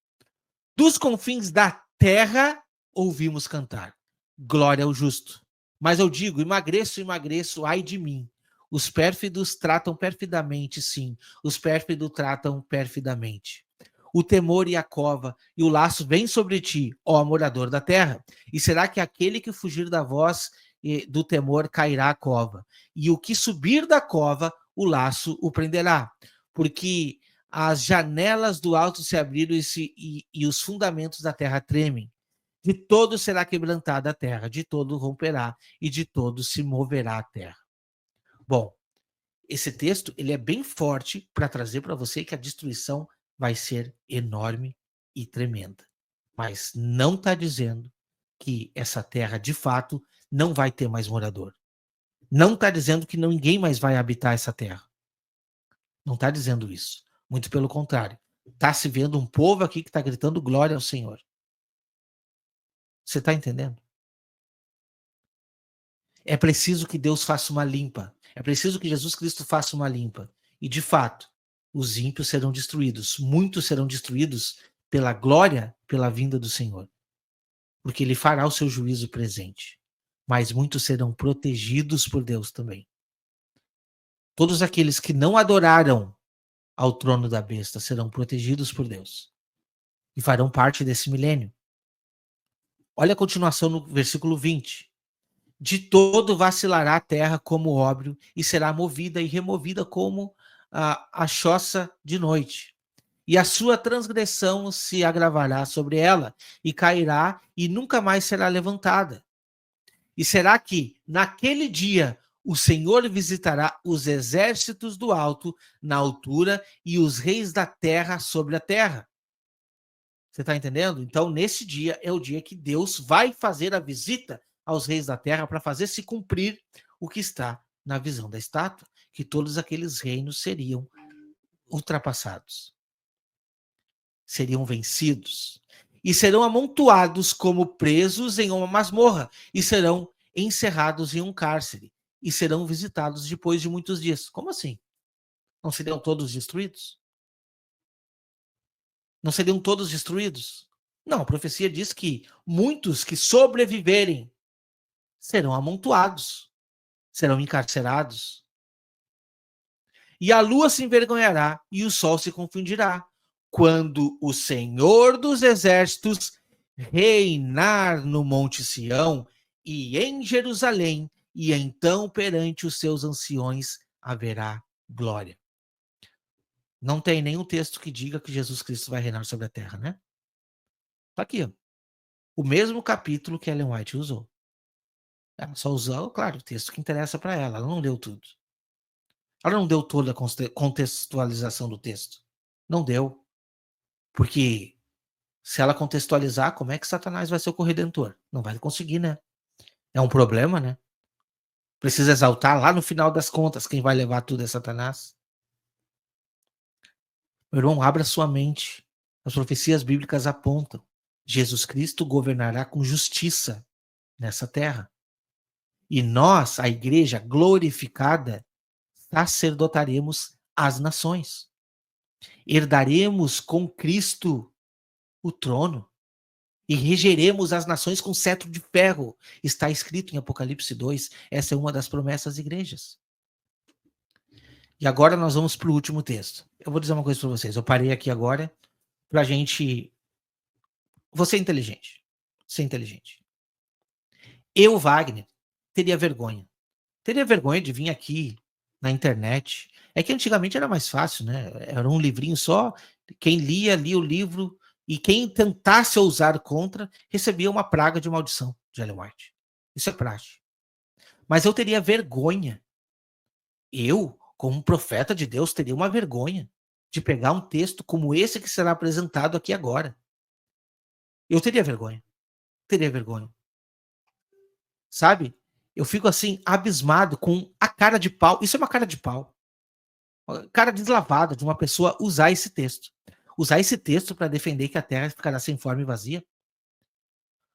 Dos confins da terra ouvimos cantar. Glória ao justo. Mas eu digo, emagreço, emagreço, ai de mim. Os pérfidos tratam perfidamente, sim. Os pérfidos tratam perfidamente. O temor e a cova e o laço vêm sobre ti, ó morador da terra. E será que aquele que fugir da voz do temor cairá à cova? E o que subir da cova, o laço o prenderá. Porque as janelas do alto se abriram e os fundamentos da terra tremem. De todo será quebrantada a terra, de todo romperá e de todo se moverá a terra. Bom, esse texto ele é bem forte para trazer para você que a destruição vai ser enorme e tremenda. Mas não está dizendo que essa terra, de fato, não vai ter mais morador. Não está dizendo que ninguém mais vai habitar essa terra. Não está dizendo isso. Muito pelo contrário. Está se vendo um povo aqui que está gritando glória ao Senhor. Você está entendendo? É preciso que Deus faça uma limpa. É preciso que Jesus Cristo faça uma limpa. E, de fato, os ímpios serão destruídos. Muitos serão destruídos pela glória, pela vinda do Senhor. Porque ele fará o seu juízo presente. Mas muitos serão protegidos por Deus também. Todos aqueles que não adoraram ao trono da besta serão protegidos por Deus. E farão parte desse milênio. Olha a continuação no versículo 20. De todo vacilará a terra como óbrio, e será movida e removida como a choça de noite. E a sua transgressão se agravará sobre ela, e cairá, e nunca mais será levantada. E será que, naquele dia, o Senhor visitará os exércitos do alto na altura e os reis da terra sobre a terra. Você está entendendo? Então, nesse dia é o dia que Deus vai fazer a visita aos reis da terra para fazer se cumprir o que está na visão da estátua, que todos aqueles reinos seriam ultrapassados, seriam vencidos e serão amontoados como presos em uma masmorra e serão encerrados em um cárcere e serão visitados depois de muitos dias. Como assim? Não seriam todos destruídos? Não seriam todos destruídos? Não, a profecia diz que muitos que sobreviverem serão amontoados, serão encarcerados. E a lua se envergonhará e o sol se confundirá, quando o Senhor dos exércitos reinar no Monte Sião e em Jerusalém, e então perante os seus anciões haverá glória. Não tem nenhum texto que diga que Jesus Cristo vai reinar sobre a terra, né? Tá aqui, ó. O mesmo capítulo que Ellen White usou. Ela só usou, claro, o texto que interessa para ela. Ela não deu tudo. Ela não deu toda a contextualização do texto. Não deu. Porque se ela contextualizar, como é que Satanás vai ser o corredentor? Não vai conseguir, né? É um problema, né? Precisa exaltar lá no final das contas quem vai levar tudo é Satanás. Meu irmão, abra sua mente. As profecias bíblicas apontam. Jesus Cristo governará com justiça nessa terra. E nós, a igreja glorificada, sacerdotaremos as nações. Herdaremos com Cristo o trono e regeremos as nações com cetro de ferro. Está escrito em Apocalipse 2. Essa é uma das promessas das igrejas. E agora nós vamos para o último texto. Eu vou dizer uma coisa para vocês. Eu parei aqui agora para a gente... Você é inteligente. Você é inteligente. Eu, Wagner, teria vergonha. Teria vergonha de vir aqui na internet. É que antigamente era mais fácil, né? Era um livrinho só. Quem lia o livro, e quem tentasse ousar contra recebia uma praga de maldição de Ellen White. Isso é prático. Mas eu teria vergonha. Eu, como profeta de Deus, teria uma vergonha de pegar um texto como esse que será apresentado aqui agora. Eu teria vergonha. Teria vergonha. Sabe? Eu fico assim, abismado com a cara de pau. Isso é uma cara de pau. Cara deslavada de uma pessoa usar esse texto. Usar esse texto para defender que a Terra ficará sem forma e vazia.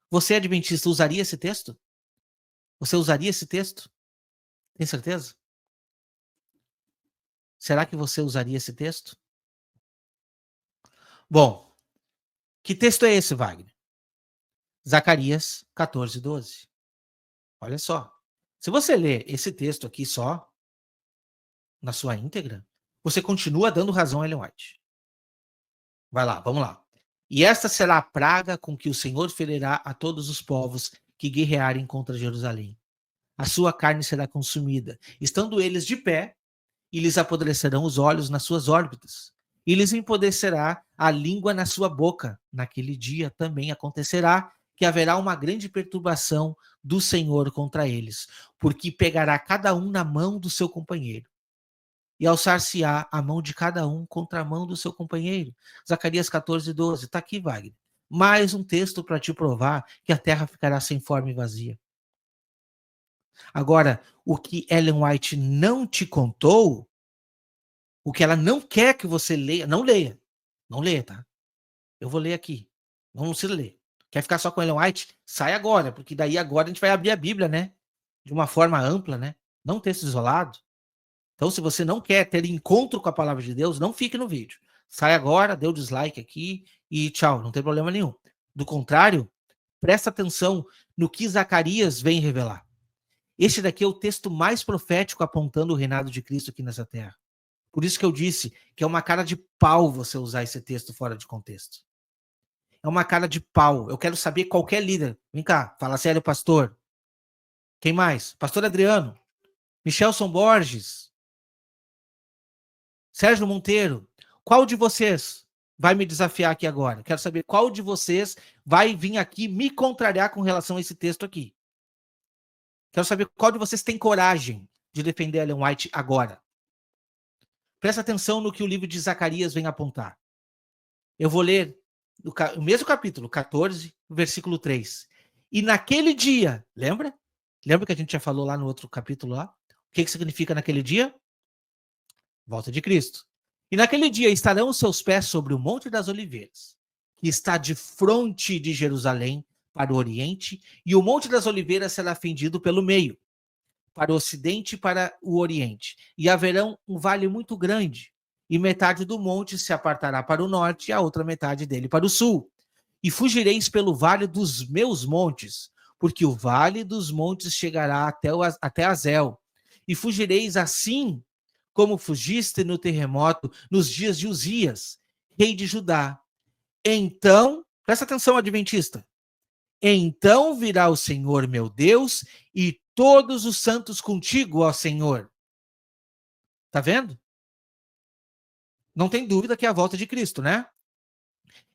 Você, adventista, usaria esse texto? Você usaria esse texto? Tem certeza? Será que você usaria esse texto? Bom, que texto é esse, Wagner? Zacarias 14:12. Olha só. Se você ler esse texto aqui só, na sua íntegra, você continua dando razão a Ellen White. Vai lá, vamos lá. E esta será a praga com que o Senhor ferirá a todos os povos que guerrearem contra Jerusalém. A sua carne será consumida, estando eles de pé, e lhes apodrecerão os olhos nas suas órbitas, e lhes empobrecerá a língua na sua boca. Naquele dia também acontecerá que haverá uma grande perturbação do Senhor contra eles, porque pegará cada um na mão do seu companheiro, e alçar-se-á a mão de cada um contra a mão do seu companheiro. Zacarias 14:12. Está aqui, Wagner. Mais um texto para te provar que a terra ficará sem forma e vazia. Agora, o que Ellen White não te contou, o que ela não quer que você leia, não leia. Não leia, tá? Eu vou ler aqui. Não precisa ler. Quer ficar só com Ellen White? Sai agora, porque daí agora a gente vai abrir a Bíblia, né? de uma forma ampla, né? Não texto isolado. Então, se você não quer ter encontro com a palavra de Deus, não fique no vídeo. Sai agora, dê o dislike aqui e tchau, não tem problema nenhum. Do contrário, presta atenção no que Zacarias vem revelar. Este daqui é o texto mais profético apontando o reinado de Cristo aqui nessa terra. Por isso que eu disse que é uma cara de pau você usar esse texto fora de contexto. É uma cara de pau. Eu quero saber qualquer líder. Vem cá, fala sério, pastor. Quem mais? Pastor Adriano, Michelson Borges, Sérgio Monteiro. Qual de vocês vai me desafiar aqui agora? Quero saber qual de vocês vai vir aqui me contrariar com relação a esse texto aqui. Quero saber qual de vocês tem coragem de defender Ellen White agora. Presta atenção no que o livro de Zacarias vem apontar. Eu vou ler o mesmo capítulo, 14, versículo 3. E naquele dia, lembra? Lembra que a gente já falou lá no outro capítulo lá? O que significa naquele dia? Volta de Cristo. E naquele dia estarão os seus pés sobre o Monte das Oliveiras, que está de fronte de Jerusalém para o oriente, e o Monte das Oliveiras será fendido pelo meio, para o ocidente e para o oriente. E haverá um vale muito grande, e metade do monte se apartará para o norte, e a outra metade dele para o sul. E fugireis pelo vale dos meus montes, porque o vale dos montes chegará até Azel. E fugireis assim como fugiste no terremoto nos dias de Uzias, rei de Judá. Então, presta atenção, adventista. Então virá o Senhor meu Deus e todos os santos contigo, ó Senhor. Tá vendo? Não tem dúvida que é a volta de Cristo, né?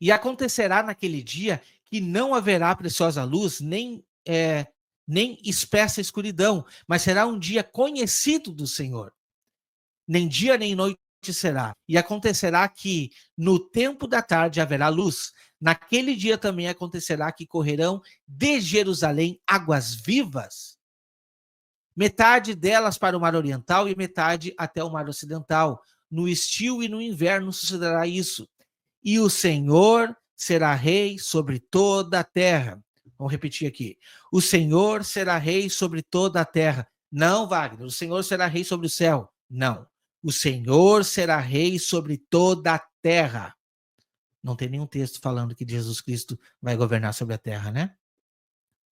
E acontecerá naquele dia que não haverá preciosa luz, nem espessa escuridão, mas será um dia conhecido do Senhor. Nem dia nem noite será. E acontecerá que no tempo da tarde haverá luz. Naquele dia também acontecerá que correrão de Jerusalém águas vivas, metade delas para o mar oriental e metade até o mar ocidental. No estio e no inverno sucederá isso. E o Senhor será rei sobre toda a terra. Vamos repetir aqui. O Senhor será rei sobre toda a terra. Não, Wagner, o Senhor será rei sobre o céu. Não. O Senhor será rei sobre toda a terra. Não tem nenhum texto falando que Jesus Cristo vai governar sobre a terra, né?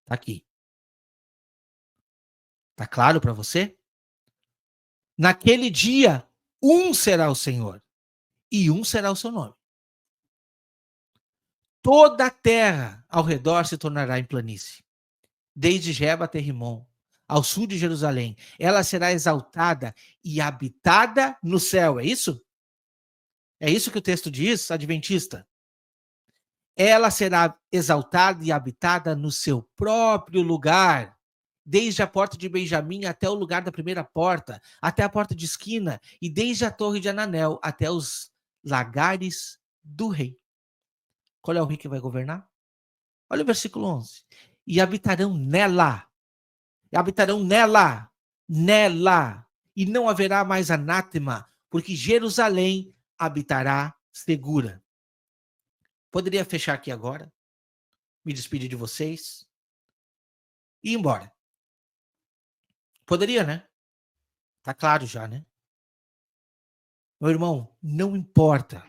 Tá aqui. Tá claro para você? Naquele dia, um será o Senhor e um será o seu nome. Toda a terra ao redor se tornará em planície, desde Jeba até Rimon, ao sul de Jerusalém. Ela será exaltada e habitada no céu. É isso? É isso que o texto diz, adventista? Ela será exaltada e habitada no seu próprio lugar, desde a porta de Benjamim até o lugar da primeira porta, até a porta de esquina, e desde a torre de Ananel até os lagares do rei. Qual é o rei que vai governar? Olha o versículo 11. E habitarão nela, e não haverá mais anátema, porque Jerusalém habitará segura. Poderia fechar aqui agora, me despedir de vocês e ir embora. Poderia, né? Tá claro já, né? Meu irmão, não importa.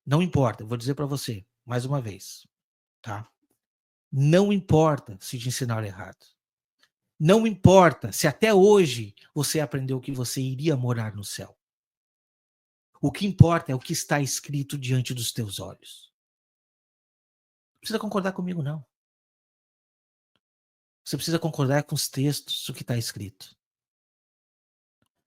Não importa. Eu vou dizer para você, mais uma vez, tá? Não importa se te ensinaram errado. Não importa se até hoje você aprendeu que você iria morar no céu. O que importa é o que está escrito diante dos teus olhos. Não precisa concordar comigo, não. Você precisa concordar com os textos, o que está escrito.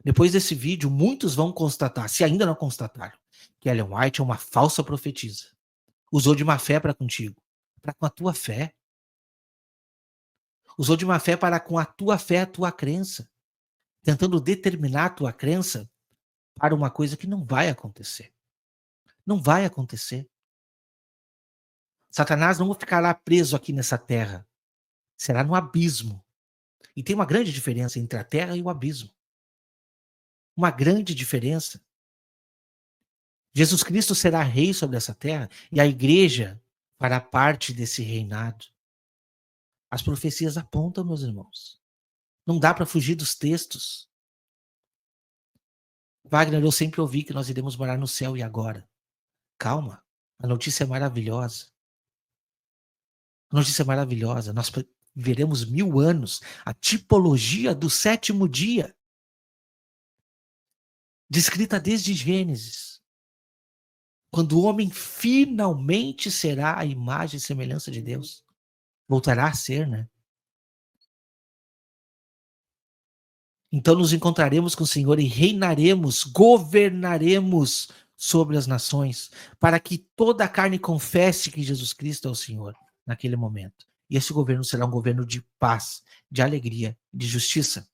Depois desse vídeo, muitos vão constatar, se ainda não constataram, que Ellen White é uma falsa profetisa. Usou de má fé para contigo, para com a tua fé. Usou de má fé para com a tua fé, a tua crença. Tentando determinar a tua crença para uma coisa que não vai acontecer. Não vai acontecer. Satanás não ficará preso aqui nessa terra. Será no abismo. E tem uma grande diferença entre a terra e o abismo. Uma grande diferença. Jesus Cristo será rei sobre essa terra e a igreja fará parte desse reinado. As profecias apontam, meus irmãos. Não dá para fugir dos textos. Wagner, eu sempre ouvi que nós iremos morar no céu e agora. Calma, a notícia é maravilhosa. A notícia é maravilhosa. Nós veremos 1000 anos. A tipologia do sétimo dia, descrita desde Gênesis. Quando o homem finalmente será a imagem e semelhança de Deus. Voltará a ser, né? Então nos encontraremos com o Senhor e reinaremos, governaremos sobre as nações, para que toda a carne confesse que Jesus Cristo é o Senhor naquele momento. E esse governo será um governo de paz, de alegria, de justiça,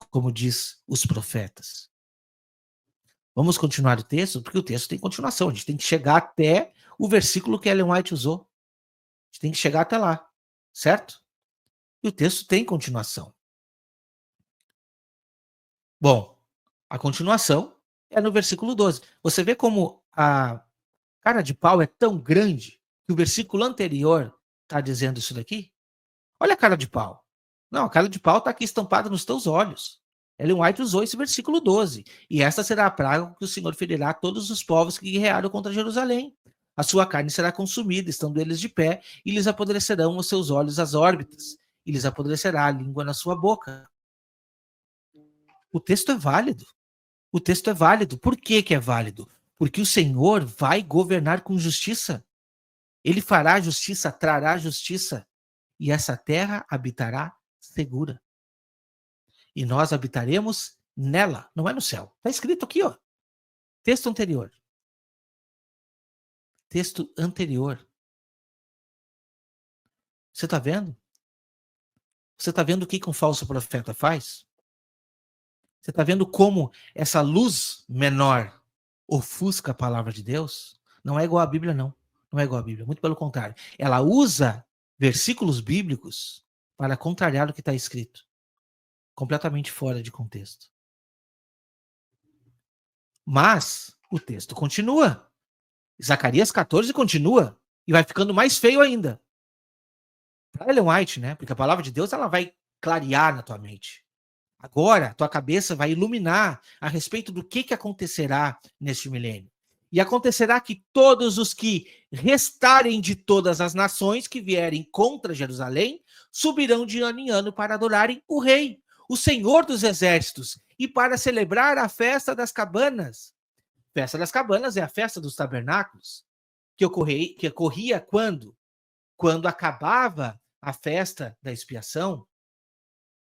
como diz os profetas. Vamos continuar o texto, porque o texto tem continuação. A gente tem que chegar até o versículo que Ellen White usou. A gente tem que chegar até lá, certo? E o texto tem continuação. Bom, a continuação é no versículo 12. Você vê como a cara de pau é tão grande que o versículo anterior está dizendo isso daqui? Olha a cara de pau. Não, a cara de pau está aqui estampada nos teus olhos. Ellen White usou esse versículo 12. E esta será a praga que o Senhor ferirá a todos os povos que guerrearam contra Jerusalém. A sua carne será consumida, estando eles de pé, e lhes apodrecerão os seus olhos as órbitas, e lhes apodrecerá a língua na sua boca. O texto é válido. O texto é válido. Por que que é válido? Porque o Senhor vai governar com justiça. Ele fará justiça, trará justiça, e essa terra habitará segura. E nós habitaremos nela, não é no céu. Está escrito aqui, ó. Texto anterior. Texto anterior. Você está vendo? Você está vendo o que um falso profeta faz? Você está vendo como essa luz menor ofusca a palavra de Deus? Não é igual à Bíblia, não. Não é igual à Bíblia. Muito pelo contrário. Ela usa versículos bíblicos para contrariar o que está escrito. Completamente fora de contexto. Mas o texto continua. Zacarias 14 continua. E vai ficando mais feio ainda. Para Ellen White, né? Porque a palavra de Deus ela vai clarear na tua mente. Agora, tua cabeça vai iluminar a respeito do que acontecerá neste milênio. E acontecerá que todos os que restarem de todas as nações que vierem contra Jerusalém subirão de ano em ano para adorarem o Rei, o Senhor dos Exércitos, e para celebrar a festa das cabanas. Festa das cabanas é a festa dos tabernáculos, que ocorria quando? Quando acabava a festa da expiação,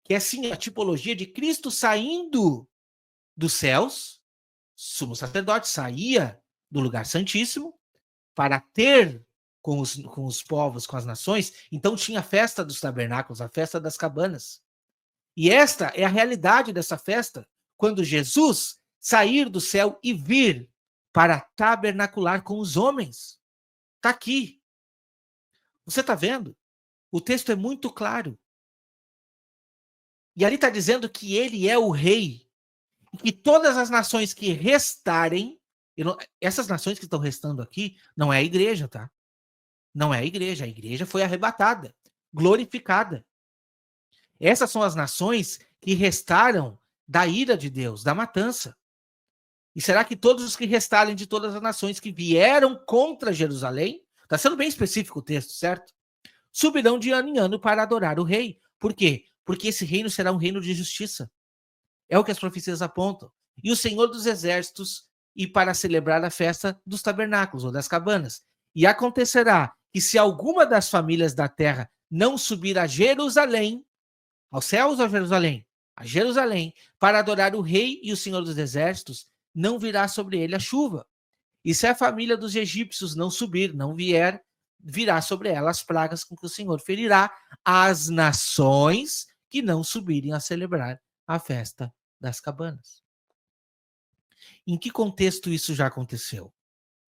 que é sim a tipologia de Cristo saindo dos céus, sumo sacerdote saía do lugar santíssimo para ter com os povos, com as nações, então tinha a festa dos tabernáculos, a festa das cabanas. E esta é a realidade dessa festa, quando Jesus sair do céu e vir para tabernacular com os homens. Está aqui. Você está vendo? O texto é muito claro. E ali está dizendo que ele é o rei. E que todas as nações que restarem, essas nações que estão restando aqui, não é a igreja, tá? Não é a igreja foi arrebatada, glorificada. Essas são as nações que restaram da ira de Deus, da matança. E será que todos os que restarem de todas as nações que vieram contra Jerusalém, está sendo bem específico o texto, certo? Subirão de ano em ano para adorar o rei. Por quê? Porque esse reino será um reino de justiça. É o que as profecias apontam. E o Senhor dos Exércitos, e para celebrar a festa dos tabernáculos ou das cabanas. E acontecerá que se alguma das famílias da terra não subir a Jerusalém, aos céus ou a Jerusalém? A Jerusalém, para adorar o rei e o Senhor dos Exércitos, não virá sobre ele a chuva. E se a família dos egípcios não subir, não vier, virá sobre ela as pragas com que o Senhor ferirá as nações que não subirem a celebrar a festa das cabanas. Em que contexto isso já aconteceu?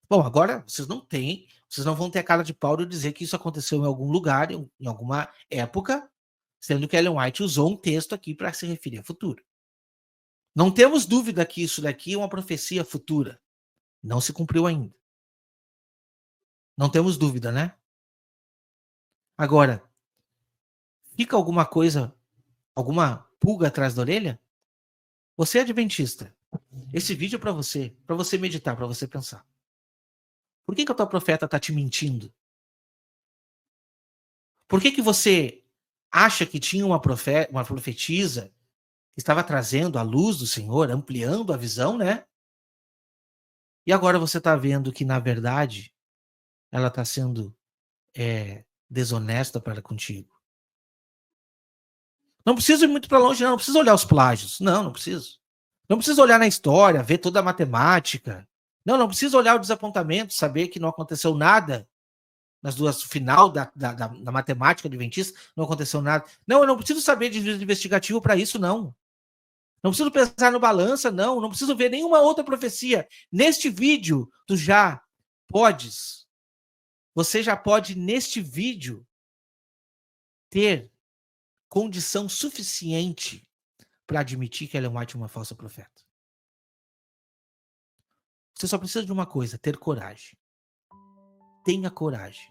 Bom, agora vocês não vão ter a cara de pau de dizer que isso aconteceu em algum lugar, em alguma época, sendo que Ellen White usou um texto aqui para se referir a futuro. Não temos dúvida que isso daqui é uma profecia futura. Não se cumpriu ainda. Não temos dúvida, né? Agora, fica alguma coisa, alguma pulga atrás da orelha? Você é adventista. Esse vídeo é para você meditar, para você pensar. Por que o teu profeta está te mentindo? Por que você acha que tinha uma profetisa que estava trazendo a luz do Senhor, ampliando a visão, né? E agora você está vendo que, na verdade, ela está sendo desonesta para contigo. Não preciso ir muito para longe, não preciso olhar os plágios. Não preciso. Não preciso olhar na história, ver toda a matemática. Não preciso olhar o desapontamento, saber que não aconteceu nada nas duas final da matemática adventista, não aconteceu nada. Não, eu não preciso saber de investigativo para isso, não. Não preciso pensar no balança, não preciso ver nenhuma outra profecia. Neste vídeo, você já pode, neste vídeo, ter condição suficiente para admitir que Ellen White é uma falsa profeta. Você só precisa de uma coisa, ter coragem. Tenha coragem.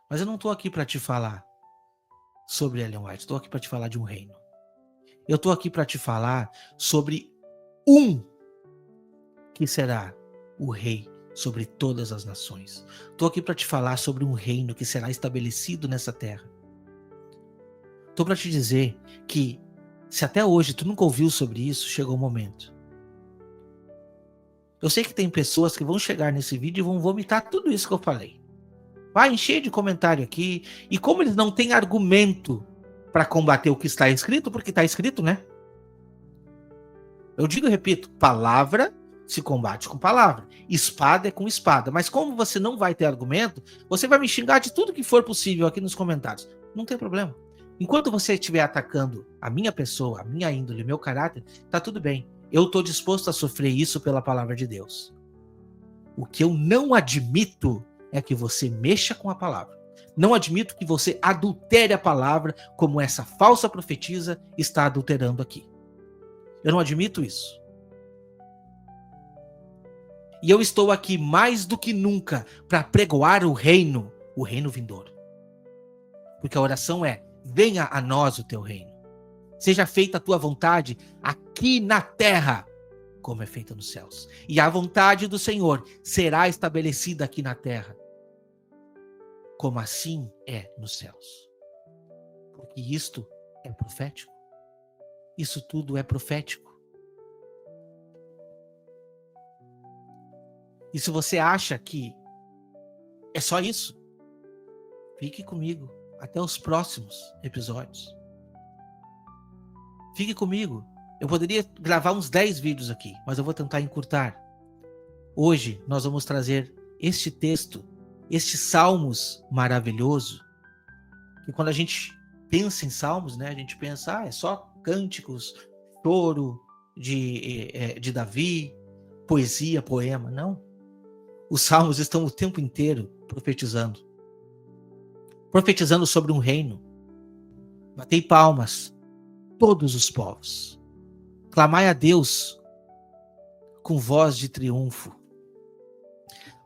Mas eu não estou aqui para te falar sobre Ellen White, estou aqui para te falar de um reino. Eu estou aqui para te falar sobre um que será o rei sobre todas as nações. Estou aqui para te falar sobre um reino que será estabelecido nessa terra. Estou para te dizer que, se até hoje tu nunca ouviu sobre isso, chegou o momento. Eu sei que tem pessoas que vão chegar nesse vídeo e vão vomitar tudo isso que eu falei. Vai encher de comentário aqui. E como eles não têm argumento para combater o que está escrito, porque está escrito, né? Eu digo e repito, palavra se combate com palavra. Espada é com espada. Mas como você não vai ter argumento, você vai me xingar de tudo que for possível aqui nos comentários. Não tem problema. Enquanto você estiver atacando a minha pessoa, a minha índole, meu caráter, tá tudo bem. Eu estou disposto a sofrer isso pela palavra de Deus. O que eu não admito é que você mexa com a palavra. Não admito que você adultere a palavra como essa falsa profetisa está adulterando aqui. Eu não admito isso. E eu estou aqui mais do que nunca para pregoar o reino vindouro. Porque a oração é: venha a nós o teu reino. Seja feita a tua vontade aqui na terra, como é feita nos céus. E a vontade do Senhor será estabelecida aqui na terra, como assim é nos céus. Porque isto é profético. Isso tudo é profético. E se você acha que é só isso, fique comigo até os próximos episódios. Fique comigo. Eu poderia gravar uns 10 vídeos aqui, mas eu vou tentar encurtar. Hoje nós vamos trazer este texto, este Salmos maravilhoso, que quando a gente pensa em Salmos, né, a gente pensa, é só cânticos, choro de Davi, poesia, poema. Não. Os Salmos estão o tempo inteiro profetizando. Profetizando sobre um reino. Batei palmas, todos os povos. Clamai a Deus com voz de triunfo.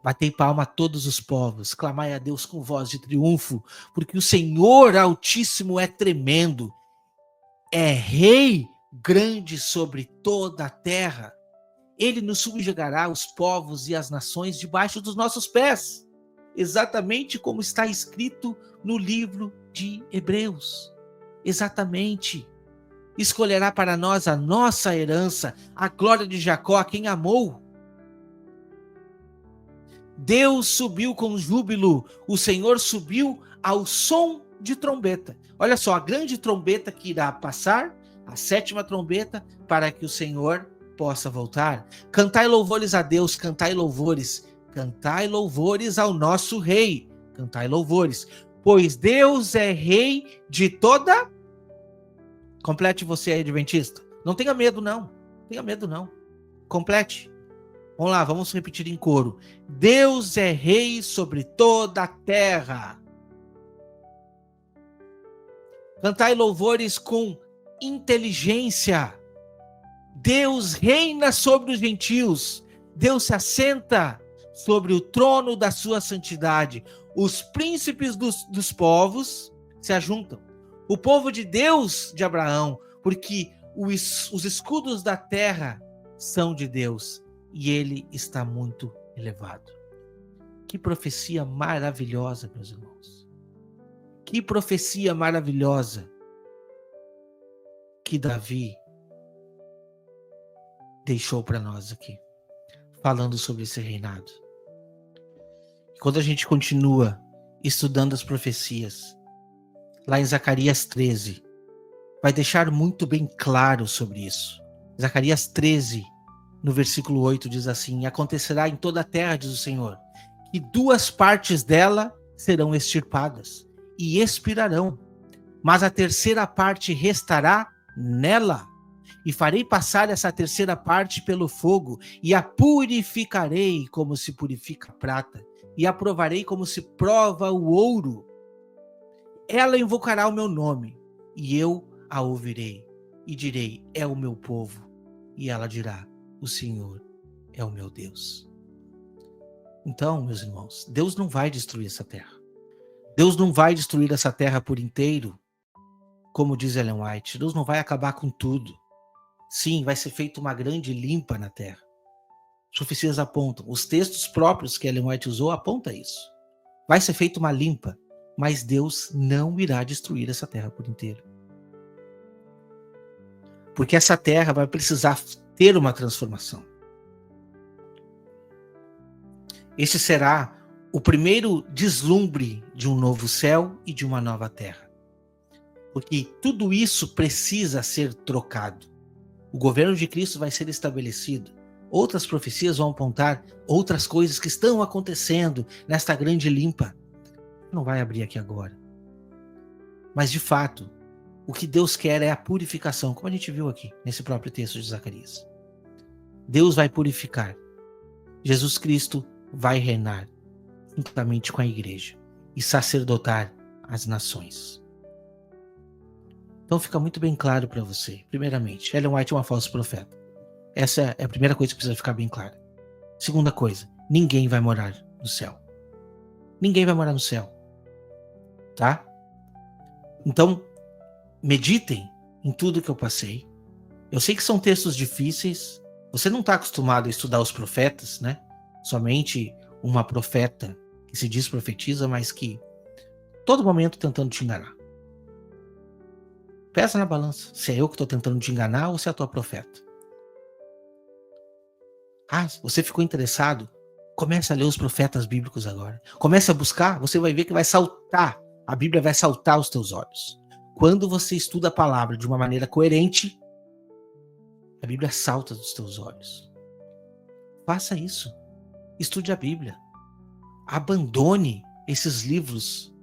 Batei palma a todos os povos. Clamai a Deus com voz de triunfo, porque o Senhor Altíssimo é tremendo. É rei grande sobre toda a terra. Ele nos subjugará os povos e as nações debaixo dos nossos pés. Exatamente como está escrito no livro de Hebreus. Exatamente. Escolherá para nós a nossa herança, a glória de Jacó, a quem amou. Deus subiu com júbilo, o Senhor subiu ao som de trombeta. Olha só, a grande trombeta que irá passar, a 7ª trombeta, para que o Senhor possa voltar. Cantai louvores a Deus, cantai louvores ao nosso Rei, cantai louvores, pois Deus é Rei de toda... Complete você aí, adventista. Não tenha medo, não. Tenha medo, não. Complete. Vamos lá, vamos repetir em coro. Deus é rei sobre toda a terra. Cantai louvores com inteligência. Deus reina sobre os gentios. Deus se assenta sobre o trono da sua santidade. Os príncipes dos povos se ajuntam. o povo de Deus de Abraão, porque os escudos da terra são de Deus e ele está muito elevado. Que profecia maravilhosa, meus irmãos. Que profecia maravilhosa que Davi deixou para nós aqui, falando sobre esse reinado. Quando a gente continua estudando as profecias, lá em Zacarias 13, vai deixar muito bem claro sobre isso. Zacarias 13, no versículo 8, diz assim: acontecerá em toda a terra, diz o Senhor, que 2 partes dela serão extirpadas e expirarão, mas a terceira parte restará nela. E farei passar essa terceira parte pelo fogo, e a purificarei como se purifica a prata, e a provarei como se prova o ouro. Ela invocará o meu nome, e eu a ouvirei, e direi: é o meu povo. E ela dirá: o Senhor é o meu Deus. Então, meus irmãos, Deus não vai destruir essa terra. Deus não vai destruir essa terra por inteiro, como diz Ellen White. Deus não vai acabar com tudo. Sim, vai ser feita uma grande limpa na terra. As profecias apontam, os textos próprios que Ellen White usou apontam isso. Vai ser feita uma limpa, mas Deus não irá destruir essa terra por inteiro. Porque essa terra vai precisar ter uma transformação. Este será o primeiro deslumbre de um novo céu e de uma nova terra. Porque tudo isso precisa ser trocado. O governo de Cristo vai ser estabelecido. Outras profecias vão apontar outras coisas que estão acontecendo nesta grande limpa. Não vai abrir aqui agora. Mas, de fato, o que Deus quer é a purificação, como a gente viu aqui, nesse próprio texto de Zacarias. Deus vai purificar. Jesus Cristo vai reinar juntamente com a igreja e sacerdotar as nações. Então fica muito bem claro para você. Primeiramente, Ellen White é uma falsa profeta. Essa é a primeira coisa que precisa ficar bem clara. Segunda coisa, ninguém vai morar no céu. Ninguém vai morar no céu. Tá? Então, meditem em tudo que eu passei. Eu sei que são textos difíceis. Você não está acostumado a estudar os profetas, né? Somente uma profeta que se diz profetiza, mas que todo momento tentando te enganar. Pesa na balança, se é eu que estou tentando te enganar ou se é a tua profeta. Ah, você ficou interessado? Comece a ler os profetas bíblicos agora. Comece a buscar, você vai ver que vai saltar. A Bíblia vai saltar aos teus olhos. Quando você estuda a palavra de uma maneira coerente, a Bíblia salta dos teus olhos. Faça isso. Estude a Bíblia. Abandone esses livros.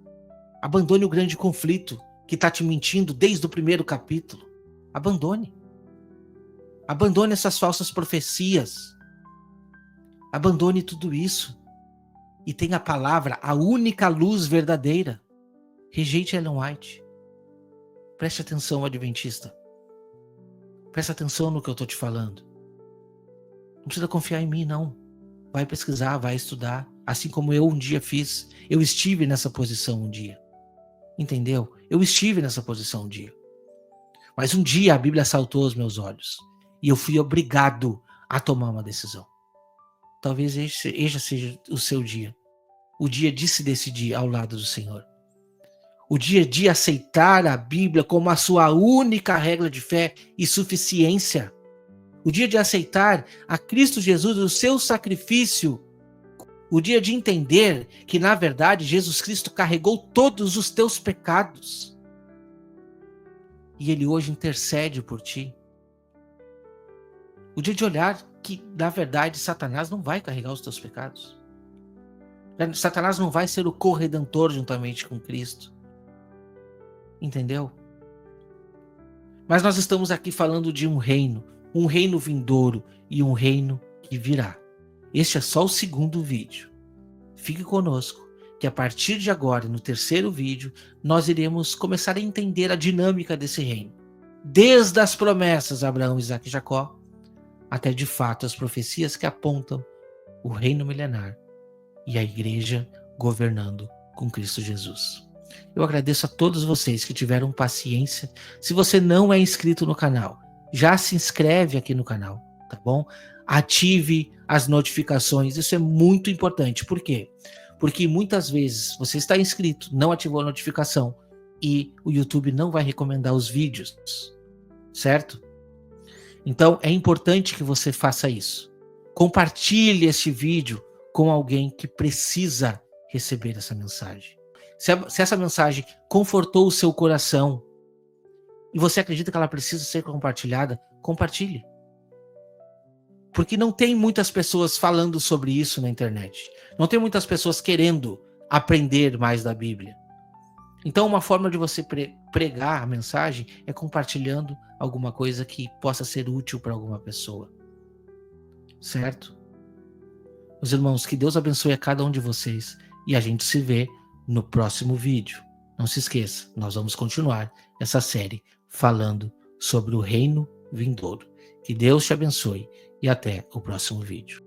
Abandone o grande conflito que está te mentindo desde o primeiro capítulo. Abandone. Abandone essas falsas profecias. Abandone tudo isso. E tenha a palavra, a única luz verdadeira. Rejeite Ellen White. Preste atenção, adventista. Preste atenção no que eu estou te falando. Não precisa confiar em mim, não. Vai pesquisar, vai estudar. Assim como eu um dia fiz. Eu estive nessa posição um dia. Entendeu? Eu estive nessa posição um dia. Mas um dia a Bíblia saltou aos meus olhos. E eu fui obrigado a tomar uma decisão. Talvez este seja o seu dia. O dia de se decidir ao lado do Senhor. O dia de aceitar a Bíblia como a sua única regra de fé e suficiência. O dia de aceitar a Cristo Jesus, o seu sacrifício. O dia de entender que, na verdade, Jesus Cristo carregou todos os teus pecados. E Ele hoje intercede por ti. O dia de olhar que, na verdade, Satanás não vai carregar os teus pecados. Satanás não vai ser o corredentor juntamente com Cristo. Entendeu? Mas nós estamos aqui falando de um reino vindouro e um reino que virá. Este é só o segundo vídeo. Fique conosco, que a partir de agora, no terceiro vídeo, nós iremos começar a entender a dinâmica desse reino. Desde as promessas a Abraão, Isaque e Jacó, até de fato as profecias que apontam o reino milenar e a igreja governando com Cristo Jesus. Eu agradeço a todos vocês que tiveram paciência. Se você não é inscrito no canal, já se inscreve aqui no canal, tá bom? Ative as notificações, isso é muito importante. Por quê? Porque muitas vezes você está inscrito, não ativou a notificação e o YouTube não vai recomendar os vídeos, certo? Então é importante que você faça isso. Compartilhe este vídeo com alguém que precisa receber essa mensagem. Se essa mensagem confortou o seu coração e você acredita que ela precisa ser compartilhada, compartilhe. Porque não tem muitas pessoas falando sobre isso na internet. Não tem muitas pessoas querendo aprender mais da Bíblia. Então, uma forma de você pregar a mensagem é compartilhando alguma coisa que possa ser útil para alguma pessoa. Certo? Meus irmãos, que Deus abençoe a cada um de vocês e a gente se vê no próximo vídeo. Não se esqueça, nós vamos continuar essa série falando sobre o reino vindouro. Que Deus te abençoe e até o próximo vídeo.